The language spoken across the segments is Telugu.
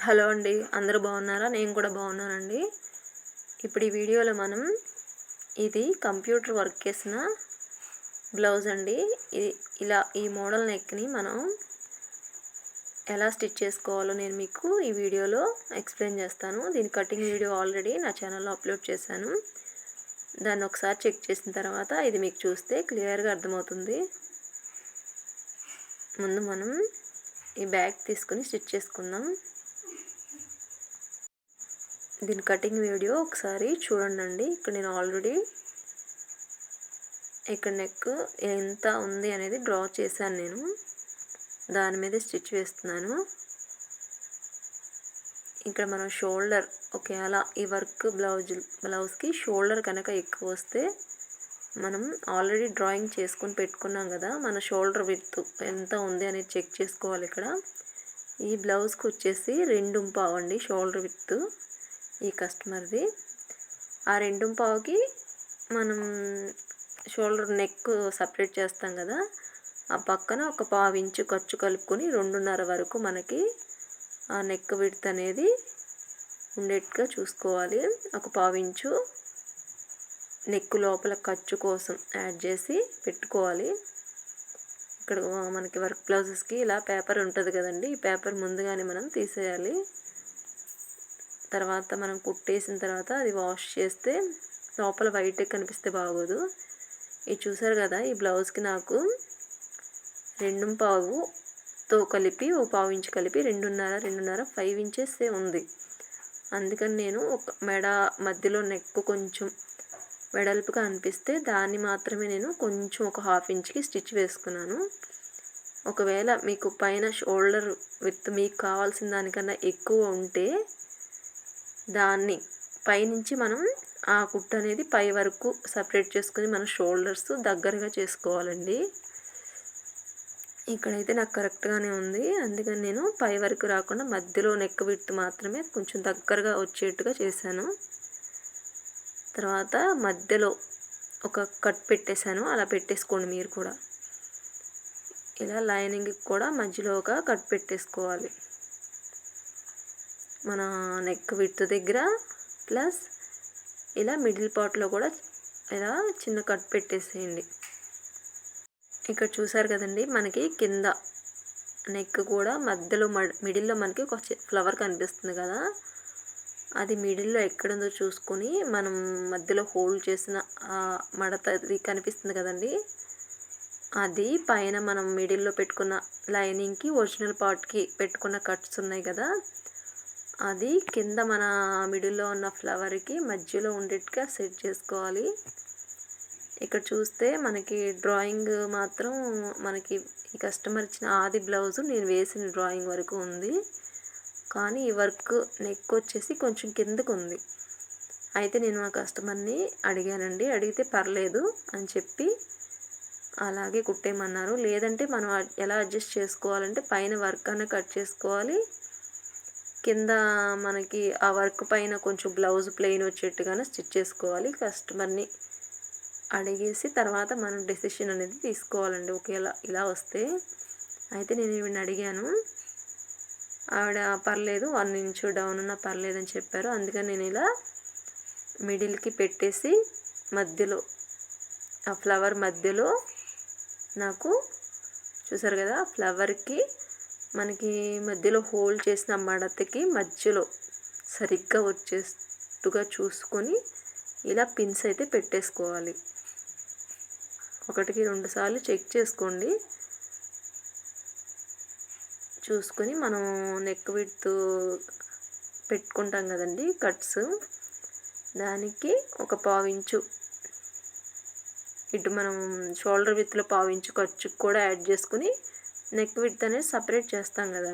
హలో అండి, అందరూ బాగున్నారా? నేను కూడా బాగున్నానండి. ఇప్పుడు ఈ వీడియోలో మనం ఇది కంప్యూటర్ వర్క్ చేసిన బ్లౌజ్ అండి. ఇది ఇలా ఈ మోడల్ నెక్ని మనం ఎలా స్టిచ్ చేసుకోవాలో నేను మీకు ఈ వీడియోలో ఎక్స్ప్లెయిన్ చేస్తాను. దీని కటింగ్ వీడియో ఆల్రెడీ నా ఛానల్లో అప్లోడ్ చేశాను. దాన్ని ఒకసారి చెక్ చేసిన తర్వాత ఇది మీకు చూస్తే క్లియర్గా అర్థమవుతుంది. ముందు మనం ఈ బ్యాగ్ తీసుకుని స్టిచ్ చేసుకుందాం. దీని కటింగ్ వీడియో ఒకసారి చూడండి. ఇక్కడ నేను ఆల్రెడీ ఇక్కడ నెక్ ఎంత ఉంది అనేది డ్రా చేశాను. నేను దాని మీద స్టిచ్ వేస్తున్నాను. ఇక్కడ మనం షోల్డర్ ఒకవేళ ఈ వర్క్ బ్లౌజ్కి షోల్డర్ కనుక ఎక్కువ వస్తే మనం ఆల్రెడీ డ్రాయింగ్ చేసుకొని పెట్టుకున్నాం కదా, మన షోల్డర్ విడ్త్ ఎంత ఉంది అనేది చెక్ చేసుకోవాలి. ఇక్కడ ఈ బ్లౌజ్కి వచ్చేసి 2.5 అండి షోల్డర్ విడ్త్ ఈ కస్టమర్ది. ఆ 2.5కి మనం షోల్డర్ నెక్ సపరేట్ చేస్తాం కదా, ఆ పక్కన ఒక 1/4 ఇంచు ఖర్చు కలుపుకొని 2.5 వరకు మనకి ఆ నెక్ విడ్త్ అనేది ఉండేట్టుగా చూసుకోవాలి. ఒక 1/4 ఇంచు నెక్ లోపల ఖర్చు కోసం యాడ్ చేసి పెట్టుకోవాలి. ఇక్కడ మనకి వర్క్ బ్లౌజెస్కి ఇలా పేపర్ ఉంటుంది కదండి, ఈ పేపర్ ముందుగానే మనం తీసేయాలి. తర్వాత మనం కుట్టేసిన తర్వాత అది వాష్ చేస్తే లోపల వైట్ కనిపిస్తే బాగోదు. ఇది చూసారు కదా, ఈ బ్లౌజ్కి నాకు 2.5తో కలిపి 1/4 ఇంచు కలిపి 2.5 5 ఇంచెస్ ఉంది. అందుకని నేను ఒక మెడ మధ్యలో నెక్ కొంచెం వెడల్పుగా అనిపిస్తే దాన్ని మాత్రమే నేను కొంచెం ఒక 1/2 ఇంచుకి స్టిచ్ వేసుకున్నాను. ఒకవేళ మీకు పైన షోల్డర్ విత్ మీకు కావాల్సిన దానికన్నా ఎక్కువ ఉంటే దాన్ని పైనుంచి మనం ఆ కుట్టు అనేది పై వరకు సపరేట్ చేసుకుని మన షోల్డర్స్ దగ్గరగా చేసుకోవాలండి. ఇక్కడైతే నాకు కరెక్ట్గానే ఉంది, అందుకని నేను పై వరకు రాకుండా మధ్యలో నెక్ విడ్త్ మాత్రమే కొంచెం దగ్గరగా వచ్చేట్టుగా చేశాను. తర్వాత మధ్యలో ఒక కట్ పెట్టేశాను. అలా పెట్టేసుకోండి మీరు కూడా. ఇలా లైనింగ్కి కూడా మధ్యలో ఒక కట్ పెట్టేసుకోవాలి. మన నెక్ విడ్త్ దగ్గర ప్లస్ ఇలా మిడిల్ పార్ట్లో కూడా ఇలా చిన్న కట్ పెట్టేసేయండి. ఇక్కడ చూసారు కదండి, మనకి కింద నెక్ కూడా మధ్యలో మిడిల్లో మనకి ఒక ఫ్లవర్ కనిపిస్తుంది కదా, అది మిడిల్లో ఎక్కడుందో చూసుకొని మనం మధ్యలో హోల్డ్ చేసిన మడతది కనిపిస్తుంది కదండి, అది పైన మనం మిడిల్లో పెట్టుకున్న లైనింగ్కి ఒరిజినల్ పార్ట్కి పెట్టుకున్న కట్స్ ఉన్నాయి కదా, అది కింద మన మిడిల్లో ఉన్న ఫ్లవర్కి మధ్యలో ఉండేట్టుగా సెట్ చేసుకోవాలి. ఇక్కడ చూస్తే మనకి డ్రాయింగ్ మాత్రం మనకి ఈ కస్టమర్ ఇచ్చిన ఆది బ్లౌజు నేను వేసిన డ్రాయింగ్ వరకు ఉంది, కానీ ఈ వర్క్ నెక్ వచ్చేసి కొంచెం కిందకు ఉంది. అయితే నేను ఆ కస్టమర్ని అడిగానండి, అడిగితే పర్లేదు అని చెప్పి అలాగే కుట్టేయమన్నారు. లేదంటే మనం ఎలా అడ్జస్ట్ చేసుకోవాలంటే పైన వర్క్ అన్న కట్ చేసుకోవాలి, కింద మనకి ఆ వర్క్ పైన కొంచెం బ్లౌజ్ ప్లెయిన్ వచ్చేట్టుగానే స్టిచ్ చేసుకోవాలి. కస్టమర్ని అడిగేసి తర్వాత మనం డెసిషన్ అనేది తీసుకోవాలండి ఒకేలా ఇలా వస్తే. అయితే నేను ఈవిని అడిగాను, ఆవిడ పర్లేదు 1 ఇంచు డౌన్ ఉన్నా పర్లేదు అని చెప్పారు. అందుకని నేను ఇలా మిడిల్కి పెట్టేసి మధ్యలో ఆ ఫ్లవర్ మధ్యలో నాకు చూసారు కదా, ఫ్లవర్కి మనకి మధ్యలో హోల్డ్ చేసిన మడతకి మధ్యలో సరిగ్గా వచ్చేట్టుగా చూసుకొని ఇలా పిన్స్ అయితే పెట్టేసుకోవాలి. 1కి 2 సార్లు చెక్ చేసుకోండి. చూసుకొని మనం నెక్ విడ్త్ పెట్టుకుంటాం కదండి కట్స్, దానికి ఒక 1/4 ఇంచు ఇటు మనం షోల్డర్ విత్లో 1/4 ఇంచు ఖర్చుకు కూడా యాడ్ చేసుకుని నెక్ విడ్త్ అనేది సపరేట్ చేస్తాం కదా,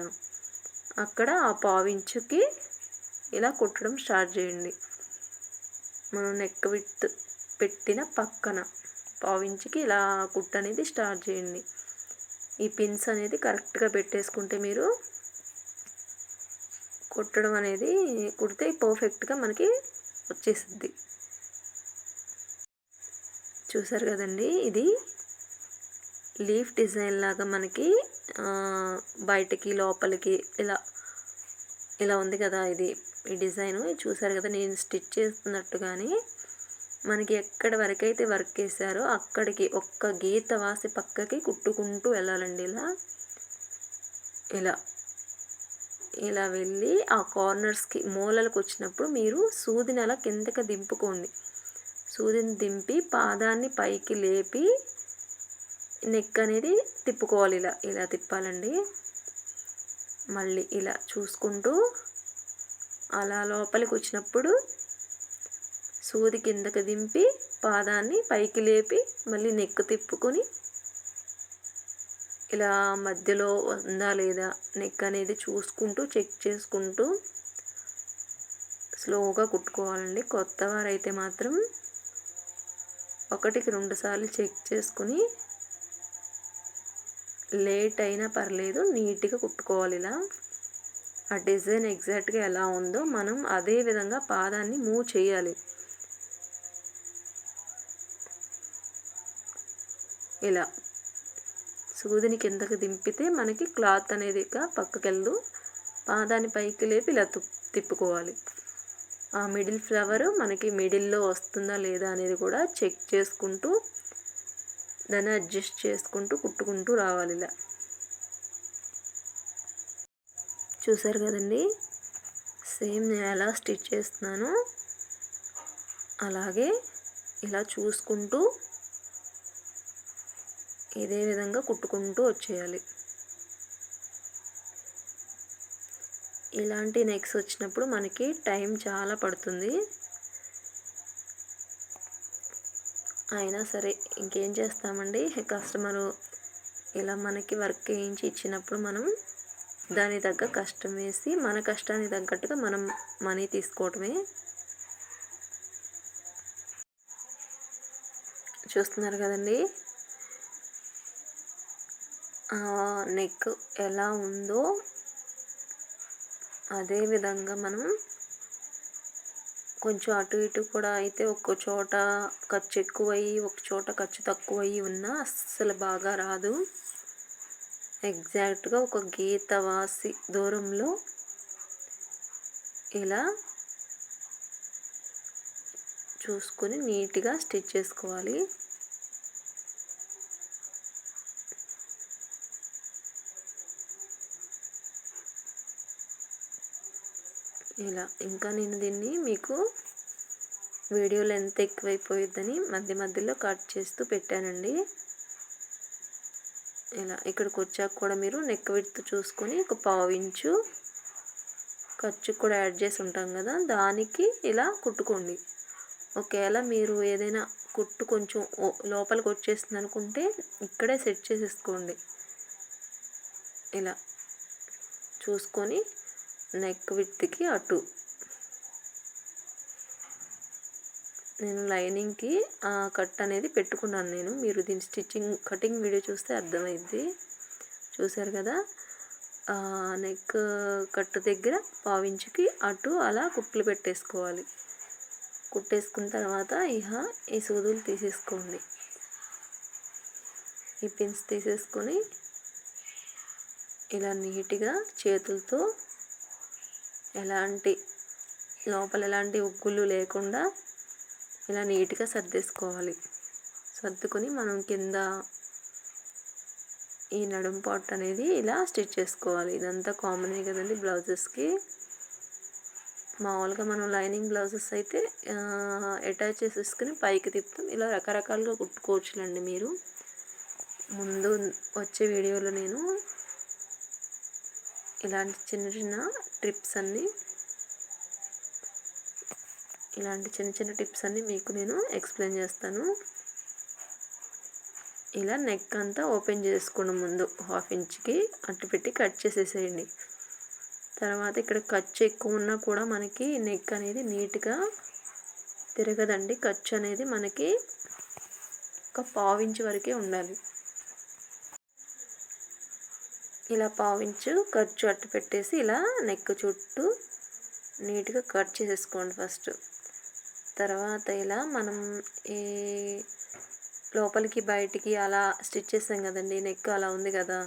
అక్కడ ఆ 1/4 ఇంచుకి ఇలా కుట్టడం స్టార్ట్ చేయండి. మనం నెక్ విడ్త్ పెట్టిన పక్కన 1/4 ఇంచుకి ఇలా కుట్టు అనేది స్టార్ట్ చేయండి. ఈ పిన్స్ అనేది కరెక్ట్గా పెట్టేసుకుంటే మీరు కుట్టడం అనేది కుడితే పర్ఫెక్ట్గా మనకి వచ్చేసిద్ది. చూసారు కదండి, ఇది లీఫ్ డిజైన్ లాగా మనకి బయటకి లోపలికి ఇలా ఇలా ఉంది కదా, ఈ డిజైను చూసారు కదా, నేను స్టిచ్ చేస్తున్నట్టుగానే మనకి ఎక్కడ వరకైతే వర్క్ వేసారో అక్కడికి ఒక్క గీత వాసి పక్కకి కుట్టుకుంటూ వెళ్ళాలండి. ఇలా ఇలా వెళ్ళి ఆ కార్నర్స్కి మూలలకు వచ్చినప్పుడు మీరు సూదిని అలా కిందకి దింపుకోండి. సూదిని దింపి పాదాన్ని పైకి లేపి నెక్ అనేది తిప్పుకోవాలి. ఇలా తిప్పాలండి. మళ్ళీ ఇలా చూసుకుంటూ అలా లోపలికి వచ్చినప్పుడు సూది కిందకి దింపి పాదాన్ని పైకి లేపి మళ్ళీ నెక్ తిప్పుకొని ఇలా మధ్యలో ఉందా లేదా నెక్ అనేది చూసుకుంటూ చెక్ చేసుకుంటూ స్లోగా కుట్టుకోవాలండి. కొత్త వారైతే మాత్రం 1కి 2 సార్లు చెక్ చేసుకుని లేట్ అయినా పర్లేదు నీట్గా కుట్టుకోవాలి. ఆ డిజైన్ ఎగ్జాక్ట్గా ఎలా ఉందో మనం అదే విధంగా పాదాన్ని మూవ్ చేయాలి. ఇలా సూదిని కిందకి దింపితే మనకి క్లాత్ అనేది పక్కకి వెళ్దు. పాదాన్ని పైకి లేపి ఇలా తిప్పుకోవాలి. ఆ మిడిల్ ఫ్లవర్ మనకి మిడిల్లో వస్తుందా లేదా అనేది కూడా చెక్ చేసుకుంటూ దాన్ని అడ్జస్ట్ చేసుకుంటూ కుట్టుకుంటూ రావాలి. చూసారు కదండి, సేమ్ నేను ఎలా స్టిచ్ చేస్తున్నానో అలాగే ఇలా చూసుకుంటూ ఇదే విధంగా కుట్టుకుంటూ వచ్చేయాలి. ఇలాంటి నెక్స్ వచ్చినప్పుడు మనకి టైం చాలా పడుతుంది. అయినా సరే ఇంకేం చేస్తామండి, కస్టమరు ఇలా మనకి వర్క్ వేయించి ఇచ్చినప్పుడు మనం దాని తగ్గ కష్టం వేసి మన కష్టానికి తగ్గట్టుగా మనం మనీ తీసుకోవటమే. చూస్తున్నారు కదండి, నెక్ ఎలా ఉందో అదే విధంగా మనం కొంచెం అటు ఇటు కూడా అయితే ఒక్క చోట ఖర్చు ఎక్కువయ్యి ఒక చోట ఖర్చు తక్కువయ్యి ఉన్నా అస్సలు బాగా రాదు. ఎగ్జాక్ట్గా ఒక గీత వాసి దూరంలో ఇలా చూసుకొని నీట్గా స్టిచ్ చేసుకోవాలి. ఇలా ఇంకా నేను దీన్ని మీకు వీడియో లెంత్ ఎక్కువైపోయిద్దని మధ్య మధ్యలో కట్ చేస్తూ పెట్టానండి. ఇలా ఇక్కడికి వచ్చాక కూడా మీరు నెక్ విడ్త్ చూసుకొని ఒక 1/2 ఇంచు ఖర్చు కూడా యాడ్ చేసి ఉంటాం కదా, దానికి ఇలా కుట్టుకోండి. ఒకవేళ మీరు ఏదైనా కుట్టు కొంచెం లోపలికి వచ్చేస్తుంది అనుకుంటే ఇక్కడే సెట్ చేసేసుకోండి. ఇలా చూసుకొని నెక్ విడ్త్కి అటు నేను లైనింగ్కి కట్ అనేది పెట్టుకున్నాను. మీరు దీని కటింగ్ వీడియో చూస్తే అర్థమైద్ది. చూసారు కదా, నెక్ కట్ దగ్గర 1/2 ఇంచుకి అటు అలా కుట్లు పెట్టేసుకోవాలి. కుట్టేసుకున్న తర్వాత ఈ సూదులు తీసేసుకోండి. ఈ పిన్స్ తీసేసుకొని ఇలా నీట్గా చేతులతో లోపల ఎలాంటి ఉగ్గులు లేకుండా ఇలా నీట్గా సర్దేసుకోవాలి. సర్దుకొని మనం కింద ఈ నడుం పార్ట్ అనేది ఇలా స్టిచ్ చేసుకోవాలి. ఇదంతా కామనే కదండి బ్లౌజెస్కి. మామూలుగా మనం లైనింగ్ బ్లౌజెస్ అయితే అటాచ్ చేసేసుకుని పైకి తిప్పుతాం. ఇలా రకరకాలుగా కుట్టుకోవచ్చులండి. మీరు ముందు వచ్చే వీడియోలో నేను ఇలాంటి చిన్న చిన్న టిప్స్ అన్నీ మీకు నేను ఎక్స్ప్లెయిన్ చేస్తాను. ఇలా నెక్ అంతా ఓపెన్ చేసుకోండి. ముందు 1/2 ఇంచుకి అట్టు పెట్టి కట్ చేసేసేయండి. తర్వాత ఇక్కడ ఖర్చు ఎక్కువ ఉన్నా కూడా మనకి నెక్ అనేది నీట్గా తిరగదండి. ఖర్చు అనేది మనకి ఒక 1/2 ఇంచు వరకే ఉండాలి. ఇలా 1/2 ఇంచు ఖర్చు అట్టు పెట్టేసి ఇలా నెక్ చుట్టూ నీట్గా కట్ చేసేసుకోండి ఫస్ట్. తర్వాత ఇలా మనం ఈ లోపలికి బయటికి అలా స్టిచ్ చేసాం కదండి, నెక్ అలా ఉంది కదా,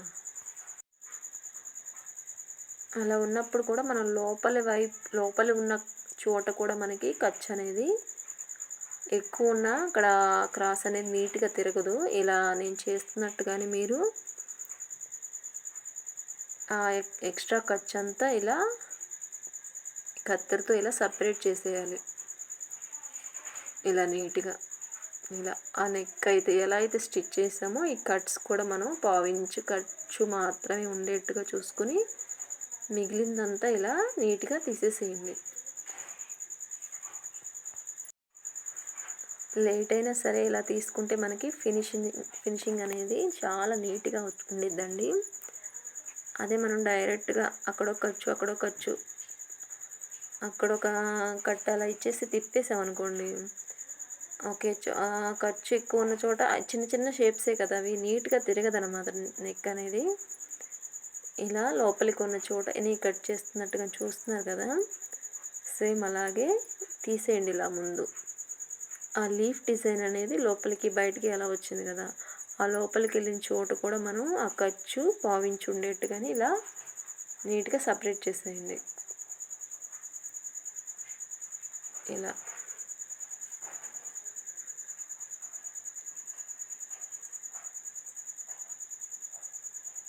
అలా ఉన్నప్పుడు కూడా మనం లోపలి ఉన్న చోట కూడా మనకి ఖర్చు అనేది ఎక్కువ ఉన్నా అక్కడ క్రాస్ అనేది నీట్గా తిరగదు. ఇలా నేను చేస్తున్నట్టుగానే మీరు ఆ ఎక్స్ట్రా ఖర్చు అంతా ఇలా కత్తెరతో ఇలా సపరేట్ చేసేయాలి. ఇలా నీట్గా ఇలా ఆ నెక్ అయితే ఎలా అయితే స్టిచ్ చేసామో ఈ కట్స్ కూడా మనం పావించు ఖర్చు మాత్రమే ఉండేట్టుగా చూసుకుని మిగిలిందంతా ఇలా నీట్గా తీసేసేయండి. లేట్ అయినా సరే ఇలా తీసుకుంటే మనకి ఫినిషింగ్ అనేది చాలా నీట్గా ఉండిద్దండి. అదే మనం డైరెక్ట్గా అక్కడొక కట్ అలా ఇచ్చేసి తిప్పేసామనుకోండి, ఓకే, ఖర్చు ఎక్కువ ఉన్న చోట చిన్న చిన్న షేప్సే కదా, అవి నీట్గా తిరగదనమాట నెక్ అనేది. ఇలా లోపలికి ఉన్న చోట నేను కట్ చేస్తున్నట్టుగా చూస్తున్నారు కదా, సేమ్ అలాగే తీసేయండి. ఇలా ముందు ఆ లీఫ్ డిజైన్ అనేది లోపలికి బయటికి ఎలా వచ్చింది కదా, ఆ లోపలికి వెళ్ళిన చోటు కూడా మనం ఆ ఖర్చు పావించి ఉండేట్టుగానే ఇలా నీట్గా సపరేట్ చేసేయండి. ఇలా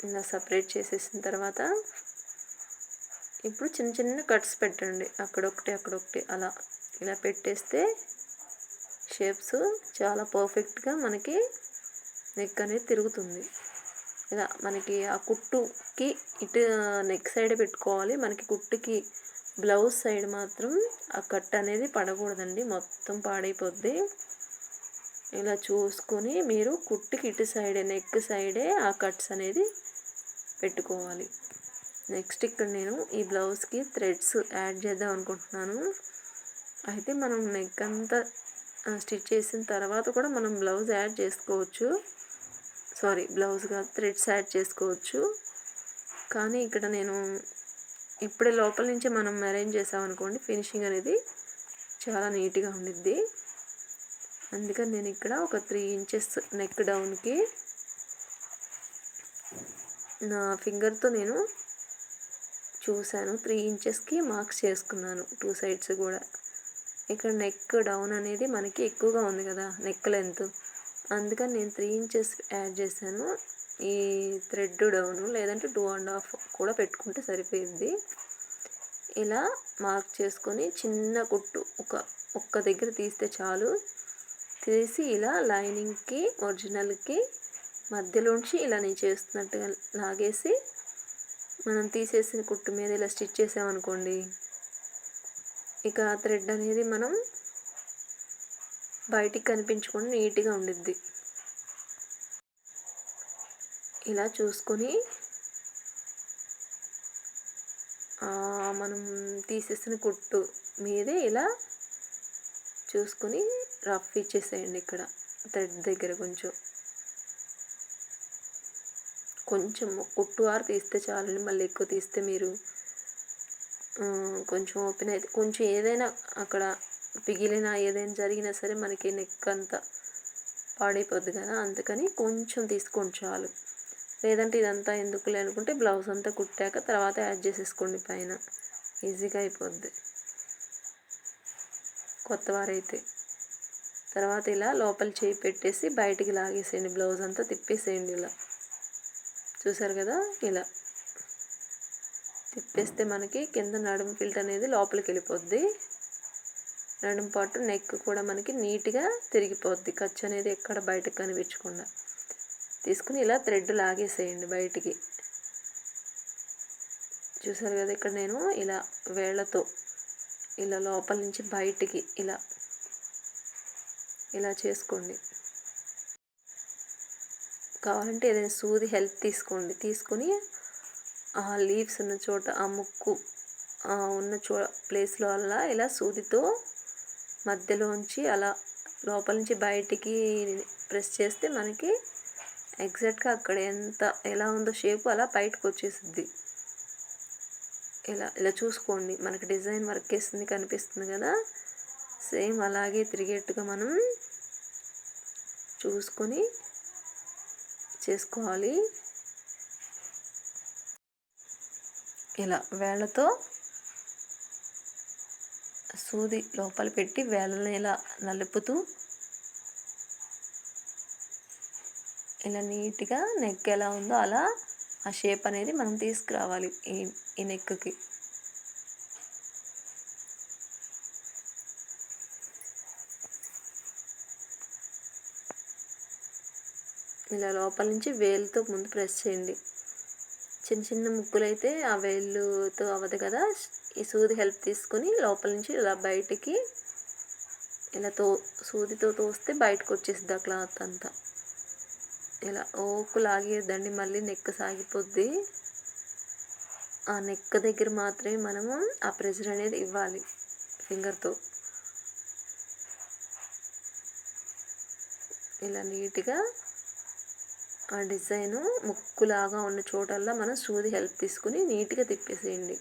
ఇలా సపరేట్ చేసేసిన తర్వాత ఇప్పుడు చిన్న చిన్న కట్స్ పెట్టండి. అక్కడొకటి అలా ఇలా పెట్టేస్తే షేప్స్ చాలా పర్ఫెక్ట్గా మనకి నెక్ అనేది తిరుగుతుంది. ఇలా మనకి ఆ కుట్టుకి ఇటు నెక్ సైడ్ పెట్టుకోవాలి. మనకి కుట్టుకి బ్లౌజ్ సైడ్ మాత్రం ఆ కట్ అనేది పడకూడదండి, మొత్తం పాడైపోద్ది. ఇలా చూసుకొని మీరు కుట్టుకి ఇటు సైడే నెక్ సైడే ఆ కట్స్ అనేది పెట్టుకోవాలి. నెక్స్ట్ ఇక్కడ నేను ఈ బ్లౌజ్కి థ్రెడ్స్ యాడ్ చేద్దాం అనుకుంటున్నాను. అయితే మనం నెక్ అంతా స్టిచ్ చేసిన తర్వాత కూడా మనం బ్లౌజ్ యాడ్ చేసుకోవచ్చు. బ్లౌజ్ కాదు, థ్రెడ్స్ యాడ్ చేసుకోవచ్చు. కానీ ఇక్కడ నేను ఇప్పుడే లోపల నుంచి మనం అరేంజ్ చేసామనుకోండి, ఫినిషింగ్ అనేది చాలా నీట్గా ఉండిద్ది. అందుకని నేను ఇక్కడ ఒక 3 ఇంచెస్ నెక్ డౌన్కి నా ఫింగర్తో నేను చూశాను, 3 ఇంచెస్కి మార్క్స్ చేసుకున్నాను 2 సైడ్స్ కూడా. ఇక్కడ నెక్ డౌన్ అనేది మనకి ఎక్కువగా ఉంది కదా నెక్ లెంత్, అందుకని నేను 3 ఇంచెస్ యాడ్ చేశాను. ఈ థ్రెడ్ డౌను లేదంటే 2.5 కూడా పెట్టుకుంటే సరిపోయింది. ఇలా మార్క్ చేసుకొని చిన్న కుట్టు ఒక్క దగ్గర తీస్తే చాలు. తీసి ఇలా లైనింగ్కి ఒరిజినల్కి మధ్యలోంచి ఇలా నేను చేస్తున్నట్టుగా లాగేసి మనం తీసేసిన కుట్టు మీద ఇలా స్టిచ్ చేసామనుకోండి, ఇక ఆ థ్రెడ్ అనేది మనం బయటికి కనిపించకుండా నీట్గా ఉండిద్ది. ఇలా చూసుకొని మనం తీసేసిన కుట్టు మీదే ఇలా చూసుకొని రఫ్ ఇచ్చేసేయండి. ఇక్కడ థ్రెడ్ దగ్గర కొంచెం కుట్టు ఆరు తీస్తే చాలండి. మళ్ళీ ఎక్కువ తీస్తే మీరు కొంచెం ఓపెన్ అయితే కొంచెం ఏదైనా అక్కడ పిగిలినా ఏదైనా జరిగినా సరే మనకి నెక్ అంతా పాడైపోద్ది కదా, అందుకని కొంచెం తీసుకోండి చాలు. లేదంటే ఇదంతా ఎందుకులే అనుకుంటే బ్లౌజ్ అంతా కుట్టాక తర్వాత యాడ్ చేసేసుకోండి పైన, ఈజీగా అయిపోద్ది కొత్తవారైతే. తర్వాత ఇలా లోపల చేయి పెట్టేసి బయటికి లాగేసేయండి, బ్లౌజ్ అంతా తిప్పేసేయండి. ఇలా చూసారు కదా, ఇలా తిప్పేస్తే మనకి కింద నడుము కిల్ట్ అనేది లోపలికి వెళ్ళిపోద్ది. నడుము పాటు నెక్ కూడా మనకి నీట్గా తిరిగిపోద్ది, ఖర్చు అనేది ఎక్కడ బయటకు కనిపించకుండా. తీసుకుని ఇలా థ్రెడ్ లాగేసేయండి బయటికి. చూసారు కదా, ఇక్కడ నేను ఇలా వేళ్ళతో ఇలా లోపల నుంచి బయటికి ఇలా చేసుకోండి. కావాలంటే ఏదైనా సూది హెల్ప్ తీసుకోండి. తీసుకొని ఆ లీవ్స్ ఉన్న చోట, ఆ ముక్కు ఉన్న ప్లేస్లో అలా ఇలా సూదితో మధ్యలోంచి అలా లోపల నుంచి బయటికి ప్రెస్ చేస్తే మనకి ఎగ్జాక్ట్గా అక్కడ ఎలా ఉందో షేప్ అలా బయటకు వచ్చేసిద్ది. ఇలా చూసుకోండి, మనకి డిజైన్ వర్క్ వేస్తుంది కనిపిస్తుంది కదా, సేమ్ అలాగే తిరిగేట్టుగా మనం చూసుకొని చేసుకోవాలి. ఇలా వేళ్ళతో సూది లోపల పెట్టి వేళ్ళని ఇలా నలుపుతూ ఇలా నీట్గా నెక్ ఎలా ఉందో అలా ఆ షేప్ అనేది మనం తీసుకురావాలి ఈ నెక్కి. ఇలా లోపల నుంచి వేలుతో ముందు ప్రెస్ చేయండి. చిన్న చిన్న ముక్కులైతే ఆ వేళ్ళుతో అవ్వదు కదా, ఈ సూది హెల్ప్ తీసుకొని లోపల నుంచి ఇలా బయటికి ఇలా సూదితో తోస్తే బయటకు వచ్చేసిద్ది ఆ క్లాత్ అంతా. ఇలా ఓకు లాగేద్దండి, మళ్ళీ నెక్ సాగిపోద్ది. ఆ నెక్ దగ్గర మాత్రమే మనము ఆ ప్రెషర్ అనేది ఇవ్వాలి ఫింగర్తో. ఇలా నీట్గా ఆ డిజైను ముక్కులాగా ఉన్న చోటల్లా మనం సూది హెల్ప్ తీసుకుని నీట్గా తిప్పేసేయండి.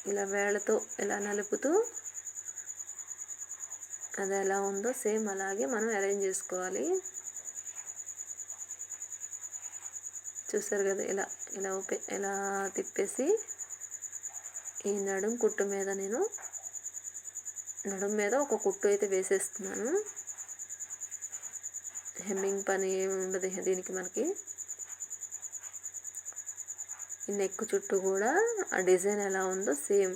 ఇలా వేళ్ళతో ఇలా నలుపుతూ అది ఎలా ఉందో సేమ్ అలాగే మనం అరేంజ్ చేసుకోవాలి. చూసారు కదా, ఇలా ఇలా ఇలా తిప్పేసి ఈ నడుం కుట్టు మీద నేను నడుం మీద ఒక కుట్టు అయితే వేసేస్తున్నాను. హెమ్మింగ్ పని ఏమి ఉండదు దీనికి మనకి. ఈ నెక్ చుట్టూ కూడా ఆ డిజైన్ ఎలా ఉందో సేమ్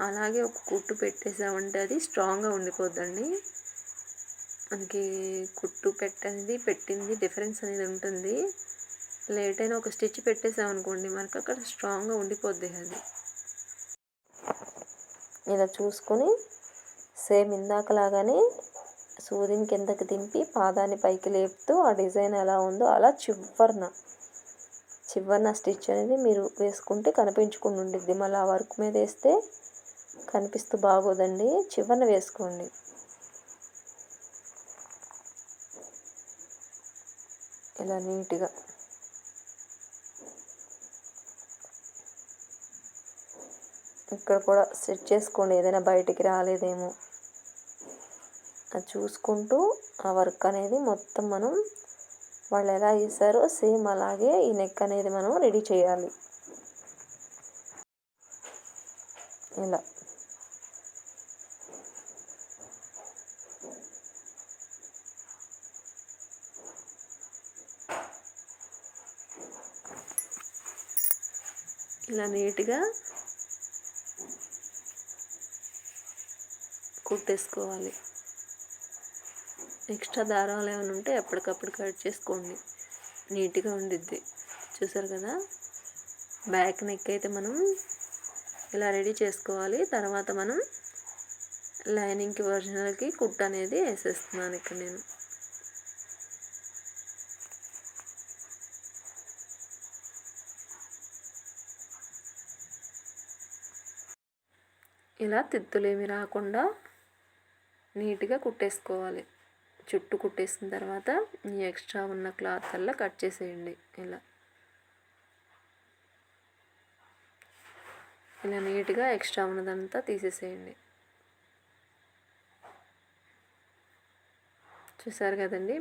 అలాగే ఒక కుట్టు పెట్టేసామంటే అది స్ట్రాంగ్గా ఉండిపోద్దండి. మనకి కుట్టు పెట్టింది డిఫరెన్స్ అనేది ఉంటుంది. లేట్ అయినా ఒక స్టిచ్ పెట్టేసామనుకోండి మనకు అక్కడ స్ట్రాంగ్గా ఉండిపోద్ది అది. ఇలా చూసుకొని సేమ్ ఇందాకలాగానే సూదిని కిందకి దింపి పాదాన్ని పైకి లేపుతూ ఆ డిజైన్ ఎలా ఉందో అలా చివరన స్టిచ్ అనేది మీరు వేసుకుంటే కనిపించకుండా ఉండిద్ది. మళ్ళీ ఆ వర్క్ మీద వేస్తే కనిపిస్తూ బాగోదండి, చివరన వేసుకోండి. ఇలా నీట్గా ఇక్కడ కూడా సెట్ చేసుకోండి, ఏదైనా బయటికి రాలేదేమో అది చూసుకుంటూ ఆ వర్క్ అనేది మొత్తం మనం వాళ్ళు ఎలా వేసారో సేమ్ అలాగే ఈ నెక్ అనేది మనం రెడీ చేయాలి. ఇలా ఇలా నీట్గా కుట్టేసుకోవాలి. ఎక్స్ట్రా దారాలు ఏమైనా ఉంటే ఎప్పటికప్పుడు కట్ చేసుకోండి, నీట్గా ఉండిద్ది. చూసారు కదా, బ్యాక్ నెక్ అయితే మనం ఇలా రెడీ చేసుకోవాలి. తర్వాత మనం లైనింగ్కి ఒరిజినల్కి కుట్టు అనేది వేసేస్తున్నాను ఇక్కడ నేను. ఇలా తిత్తులేమి రాకుండా నీట్గా కుట్టేసుకోవాలి. చుట్టూ కుట్టేసిన తర్వాత ఈ ఎక్స్ట్రా ఉన్న క్లాత్ అలా కట్ చేసేయండి. ఇలా నీట్గా ఎక్స్ట్రా ఉన్నదంతా తీసేసేయండి. చూసారు కదండి,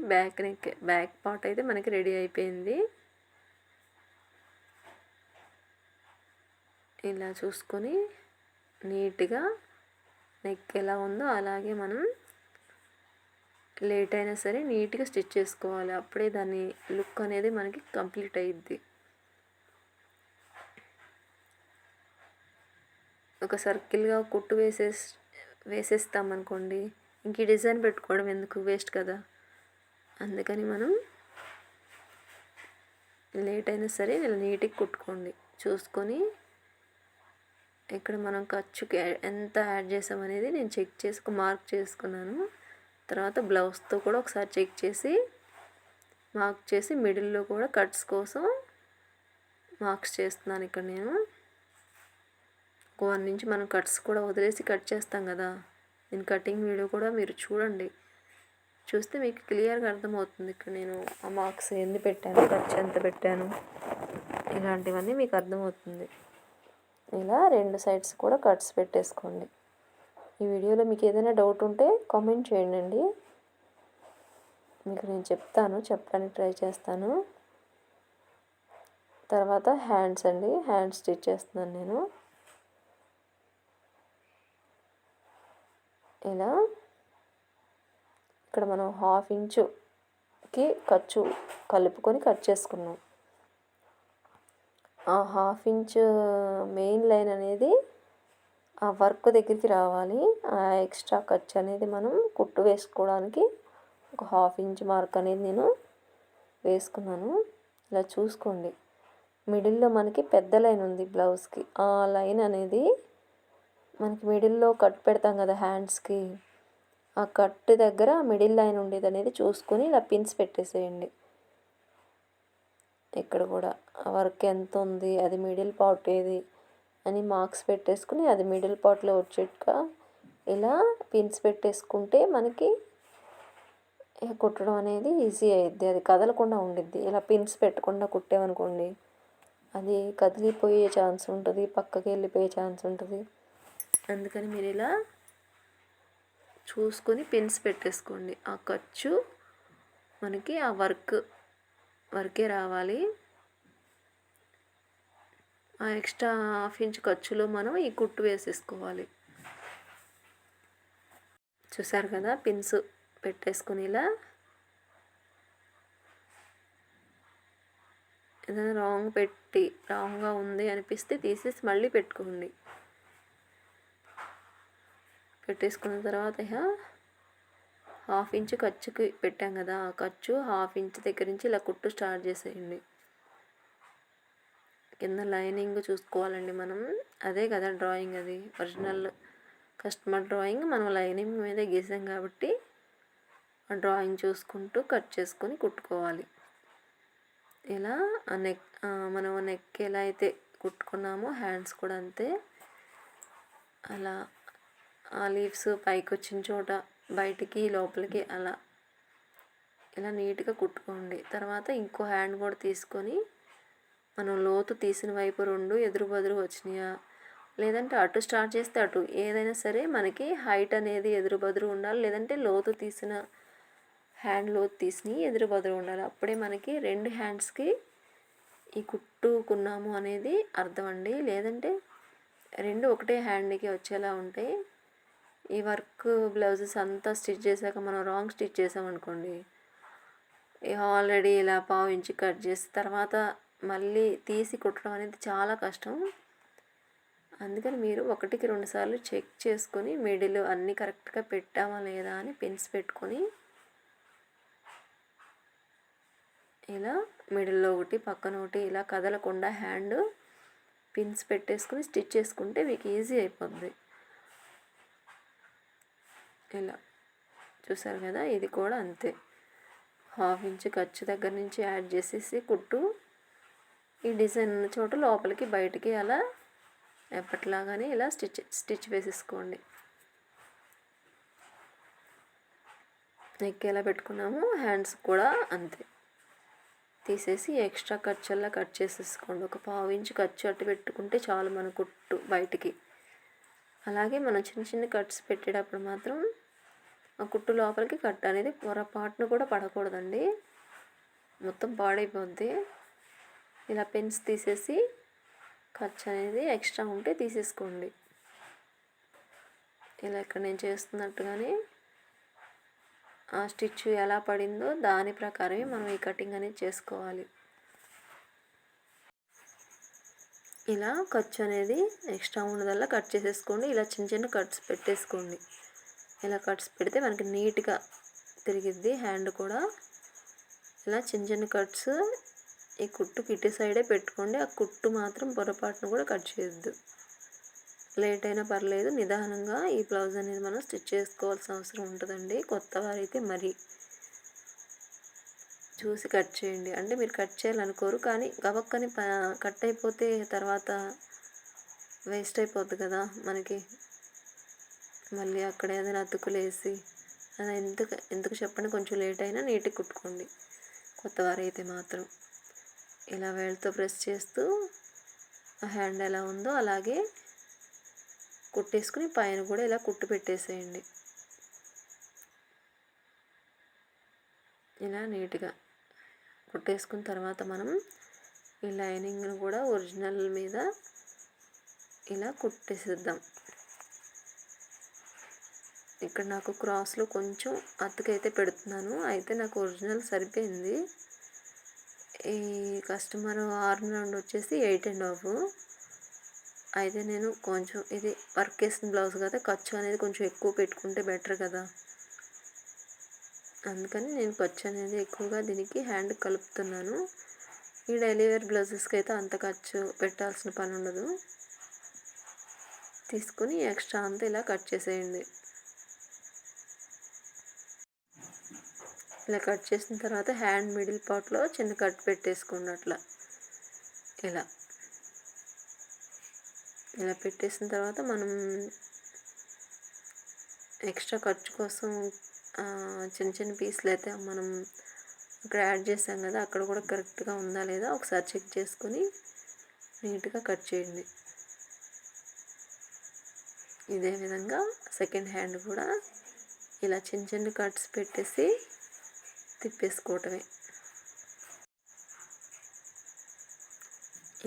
బ్యాక్ పార్ట్ అయితే మనకి రెడీ అయిపోయింది. ఇలా చూసుకొని నీట్గా నెక్ ఎలా ఉందో అలాగే మనం లేట్ అయినా సరే నీట్గా స్టిచ్ చేసుకోవాలి. అప్పుడే దాని లుక్ అనేది మనకి కంప్లీట్ అయ్యిద్ది. ఒక సర్కిల్గా కుట్టు వేసేస్తామనుకోండి, ఇంక ఈ డిజైన్ పెట్టుకోవడం ఎందుకు, వేస్ట్ కదా. అందుకని మనం లేట్ అయినా సరే ఇలా నీట్గా కుట్టుకోండి. చూసుకొని ఇక్కడ మనం ఖర్చుకి ఎంత యాడ్ చేసామనేది నేను చెక్ చేసుకు మార్క్ చేసుకున్నాను. తర్వాత బ్లౌజ్తో కూడా ఒకసారి చెక్ చేసి మార్క్ చేసి మిడిల్లో కూడా కట్స్ కోసం మార్క్స్ చేస్తున్నాను ఇక్కడ నేను. 1 ఇంచ్ మనం కట్స్ కూడా వదిలేసి కట్ చేస్తాం కదా, నేను కటింగ్ వీడియో కూడా మీరు చూడండి, చూస్తే మీకు క్లియర్గా అర్థమవుతుంది. ఇక్కడ నేను ఆ మార్క్స్ ఎన్ని పెట్టాను, ఖర్చు ఎంత పెట్టాను, ఇలాంటివన్నీ మీకు అర్థమవుతుంది. ఇలా 2 సైడ్స్ కూడా కట్స్ పెట్టేసుకోండి. ఈ వీడియోలో మీకు ఏదైనా డౌట్ ఉంటే కామెంట్ చేయండి, మీకు నేను చెప్పడానికి ట్రై చేస్తాను. తర్వాత హ్యాండ్స్ అండి, హ్యాండ్స్ స్టిచ్ చేస్తున్నాను నేను. ఇలా ఇక్కడ మనం 1/2 ఇంచుకి ఖర్చు కలుపుకొని కట్ చేసుకున్నాం. ఆ 1/2 ఇంచు మెయిన్ లైన్ అనేది ఆ వర్క్ దగ్గరికి రావాలి. ఆ ఎక్స్ట్రా ఖర్చు అనేది మనం కుట్టు వేసుకోవడానికి ఒక 1/2 ఇంచ్ మార్క్ అనేది నేను వేసుకున్నాను. ఇలా చూసుకోండి, మిడిల్లో మనకి పెద్ద లైన్ ఉంది బ్లౌజ్కి. ఆ లైన్ అనేది మనకి మిడిల్లో కట్ పెడతాం కదా హ్యాండ్స్కి, ఆ కట్ దగ్గర మిడిల్ లైన్ ఉండేది అనేది చూసుకొని ఇలా పిన్స్ పెట్టేసేయండి. ఇక్కడ కూడా ఆ వర్క్ ఎంత ఉంది, అది మిడిల్ పార్ట్ ఏది అని మార్క్స్ పెట్టేసుకుని అది మిడిల్ పార్ట్లో వచ్చేట్టుగా ఇలా పిన్స్ పెట్టేసుకుంటే మనకి కుట్టడం అనేది ఈజీ అయ్యిద్ది. అది కదలకుండా ఉండిద్ది. ఇలా పిన్స్ పెట్టకుండా కుట్టామనుకోండి, అది కదిలిపోయే ఛాన్స్ ఉంటుంది, పక్కకి వెళ్ళిపోయే ఛాన్స్ ఉంటుంది. అందుకని మీరు ఇలా చూసుకొని పిన్స్ పెట్టేసుకోండి. ఆ ఖర్చు మనకి ఆ వర్కే రావాలి. ఆ ఎక్స్ట్రా 1/2 ఇంచ్ ఖర్చులో మనం ఈ కుట్టు వేసేసుకోవాలి. చూసారు కదా, పిన్స్ పెట్టేసుకొని ఇలా ఏదైనా రాంగ్గా ఉంది అనిపిస్తే తీసేసి మళ్ళీ పెట్టుకోండి. పెట్టేసుకున్న తర్వాత 1/2 ఇంచ్ ఖర్చుకి పెట్టాం కదా, ఆ ఖర్చు 1/2 ఇంచ్ దగ్గర నుంచి ఇలా కుట్టు స్టార్ట్ చేసేయండి. కింద లైనింగ్ చూసుకోవాలండి మనం. అదే కదా డ్రాయింగ్, అది ఒరిజినల్ కస్టమర్ డ్రాయింగ్ మనం లైనింగ్ మీద గీసాం కాబట్టి ఆ డ్రాయింగ్ చూసుకుంటూ కట్ చేసుకొని కుట్టుకోవాలి. ఇలా మనం నెక్ ఎలా అయితే కుట్టుకున్నామో హ్యాండ్స్ కూడా అంతే. అలా ఆ లీవ్స్ పైకి వచ్చిన చోట బయటికి లోపలికి అలా ఇలా నీట్గా కుట్టుకోండి. తర్వాత ఇంకో హ్యాండ్ కూడా తీసుకొని మనం లోతు తీసిన వైపు 2 ఎదురు బదురు వచ్చినాయా, లేదంటే అటు స్టార్ట్ చేస్తే అటు, ఏదైనా సరే మనకి హైట్ అనేది ఎదురు బదురు ఉండాలి. లేదంటే లోతు తీసిన ఎదురు బదురు ఉండాలి. అప్పుడే మనకి 2 హ్యాండ్స్కి ఈ కుట్టుకున్నాము అనేది అర్థం అండి. లేదంటే 2 ఒకటే హ్యాండ్కి వచ్చేలా ఉంటాయి. ఈ వర్క్ బ్లౌజెస్ అంతా స్టిచ్ చేశాక మనం రాంగ్ స్టిచ్ చేసామనుకోండి, ఆల్రెడీ ఇలా 1/2 ఇంచ్ కట్ చేసి తర్వాత మళ్ళీ తీసి కుట్టడం అనేది చాలా కష్టం. అందుకని మీరు 1కి 2 సార్లు చెక్ చేసుకొని మిడిల్ అన్నీ కరెక్ట్గా పెట్టామా లేదా అని పిన్స్ పెట్టుకొని ఇలా మిడిల్లో ఒకటి పక్కన ఒకటి ఇలా కదలకుండా హ్యాండ్ పిన్స్ పెట్టేసుకుని స్టిచ్ చేసుకుంటే మీకు ఈజీ అయిపోద్ది. ఇలా చూసారు కదా, ఇది కూడా అంతే. 1/2 ఇంచ్ ఖర్చు దగ్గర నుంచి యాడ్ చేసేసి కుట్టు ఈ డిజైన్ ఉన్న చోట లోపలికి బయటికి అలా ఎప్పటిలాగానే ఇలా స్టిచ్ వేసేసుకోండి. నెక్ ఎలా పెట్టుకున్నాము హ్యాండ్స్ కూడా అంతే. తీసేసి ఎక్స్ట్రా ఖర్చుల్లా కట్ చేసేసుకోండి. ఒక 1/2 ఇంచ్ ఖర్చు అట్టు పెట్టుకుంటే చాలు మన కుట్టు బయటికి. అలాగే మనం చిన్న చిన్న కట్స్ పెట్టేటప్పుడు మాత్రం ఆ కుట్టు లోపలికి కట్ అనేది పొరపాటును కూడా పడకూడదండి, మొత్తం పాడైపోద్ది. ఇలా పెన్స్ తీసేసి ఖర్చు అనేది ఎక్స్ట్రా ఉంటే తీసేసుకోండి. ఇలా ఇక్కడ నేను చేస్తున్నట్టుగానే ఆ స్టిచ్ ఎలా పడిందో దాని ప్రకారమే మనం ఈ కటింగ్ అనేది చేసుకోవాలి. ఇలా ఖర్చు అనేది ఎక్స్ట్రా ఉన్నదల్లా కట్ చేసేసుకోండి. ఇలా చిన్న చిన్న కట్స్ పెట్టేసుకోండి. ఇలా కట్స్ పెడితే మనకి నీట్గా తిరిగిద్ది హ్యాండ్ కూడా. ఇలా చిన్న చిన్న కట్స్ ఈ కుట్టుకి ఇటు సైడే పెట్టుకోండి. ఆ కుట్టు మాత్రం పొరపాటును కూడా కట్ చేయొద్దు. లేట్ అయినా పర్లేదు, నిదానంగా ఈ బ్లౌజ్ అనేది మనం స్టిచ్ చేసుకోవాల్సిన అవసరం ఉంటుందండి. కొత్త వారైతే మరీ చూసి కట్ చేయండి. అంటే మీరు కట్ చేయాలనుకోరు, కానీ గబక్కని కట్ అయిపోతే తర్వాత వేస్ట్ అయిపోద్ది కదా మనకి. మళ్ళీ అక్కడ ఏదైనా అతుకులేసి అలా ఎందుకు చెప్పండి. కొంచెం లేట్ అయినా నీట్గా కుట్టుకోండి కొత్త వారైతే మాత్రం. ఇలా వేళ్ళతో ప్రెస్ చేస్తూ ఆ హ్యాండ్ ఎలా ఉందో అలాగే కుట్టేసుకుని పైన కూడా ఇలా కుట్టు పెట్టేసేయండి. ఇలా నీట్గా కుట్టేసుకున్న తర్వాత మనం ఈ లైనింగ్ను కూడా ఒరిజినల్ మీద ఇలా కుట్టేసేద్దాం. ఇక్కడ నాకు క్రాస్లో కొంచెం అతుకైతే పెడుతున్నాను, అయితే నాకు ఒరిజినల్ సరిపోయింది. ఈ కస్టమర్ ఆర్మ్ రౌండ్ వచ్చేసి 8.5. అయితే నేను కొంచెం ఇది వర్క్ వేసిన బ్లౌజ్ కదా, ఖర్చు అనేది కొంచెం ఎక్కువ పెట్టుకుంటే బెటర్ కదా, అందుకని నేను ఖర్చు అనేది ఎక్కువగా దీనికి హ్యాండ్ కలుపుతున్నాను. ఈ డైలీ వేర్ బ్లౌజెస్కి అయితే అంత ఖర్చు పెట్టాల్సిన పని ఉండదు. తీసుకొని ఎక్స్ట్రా అంతా ఇలా కట్ చేసేయండి. ఇలా కట్ చేసిన తర్వాత హ్యాండ్ మిడిల్ పార్ట్లో చిన్న కట్ పెట్టేసుకోండి. అట్లా ఇలా పెట్టేసిన తర్వాత మనం ఎక్స్ట్రా ఖర్చు కోసం చిన్న చిన్న పీసులు అయితే మనం ఇక్కడ యాడ్ చేసాం కదా, అక్కడ కూడా కరెక్ట్గా ఉందా లేదా ఒకసారి చెక్ చేసుకొని నీట్గా కట్ చేయండి. ఇదే విధంగా సెకండ్ హ్యాండ్ కూడా ఇలా చిన్న చిన్న కట్స్ పెట్టేసి తిప్పేసుకోవటమే.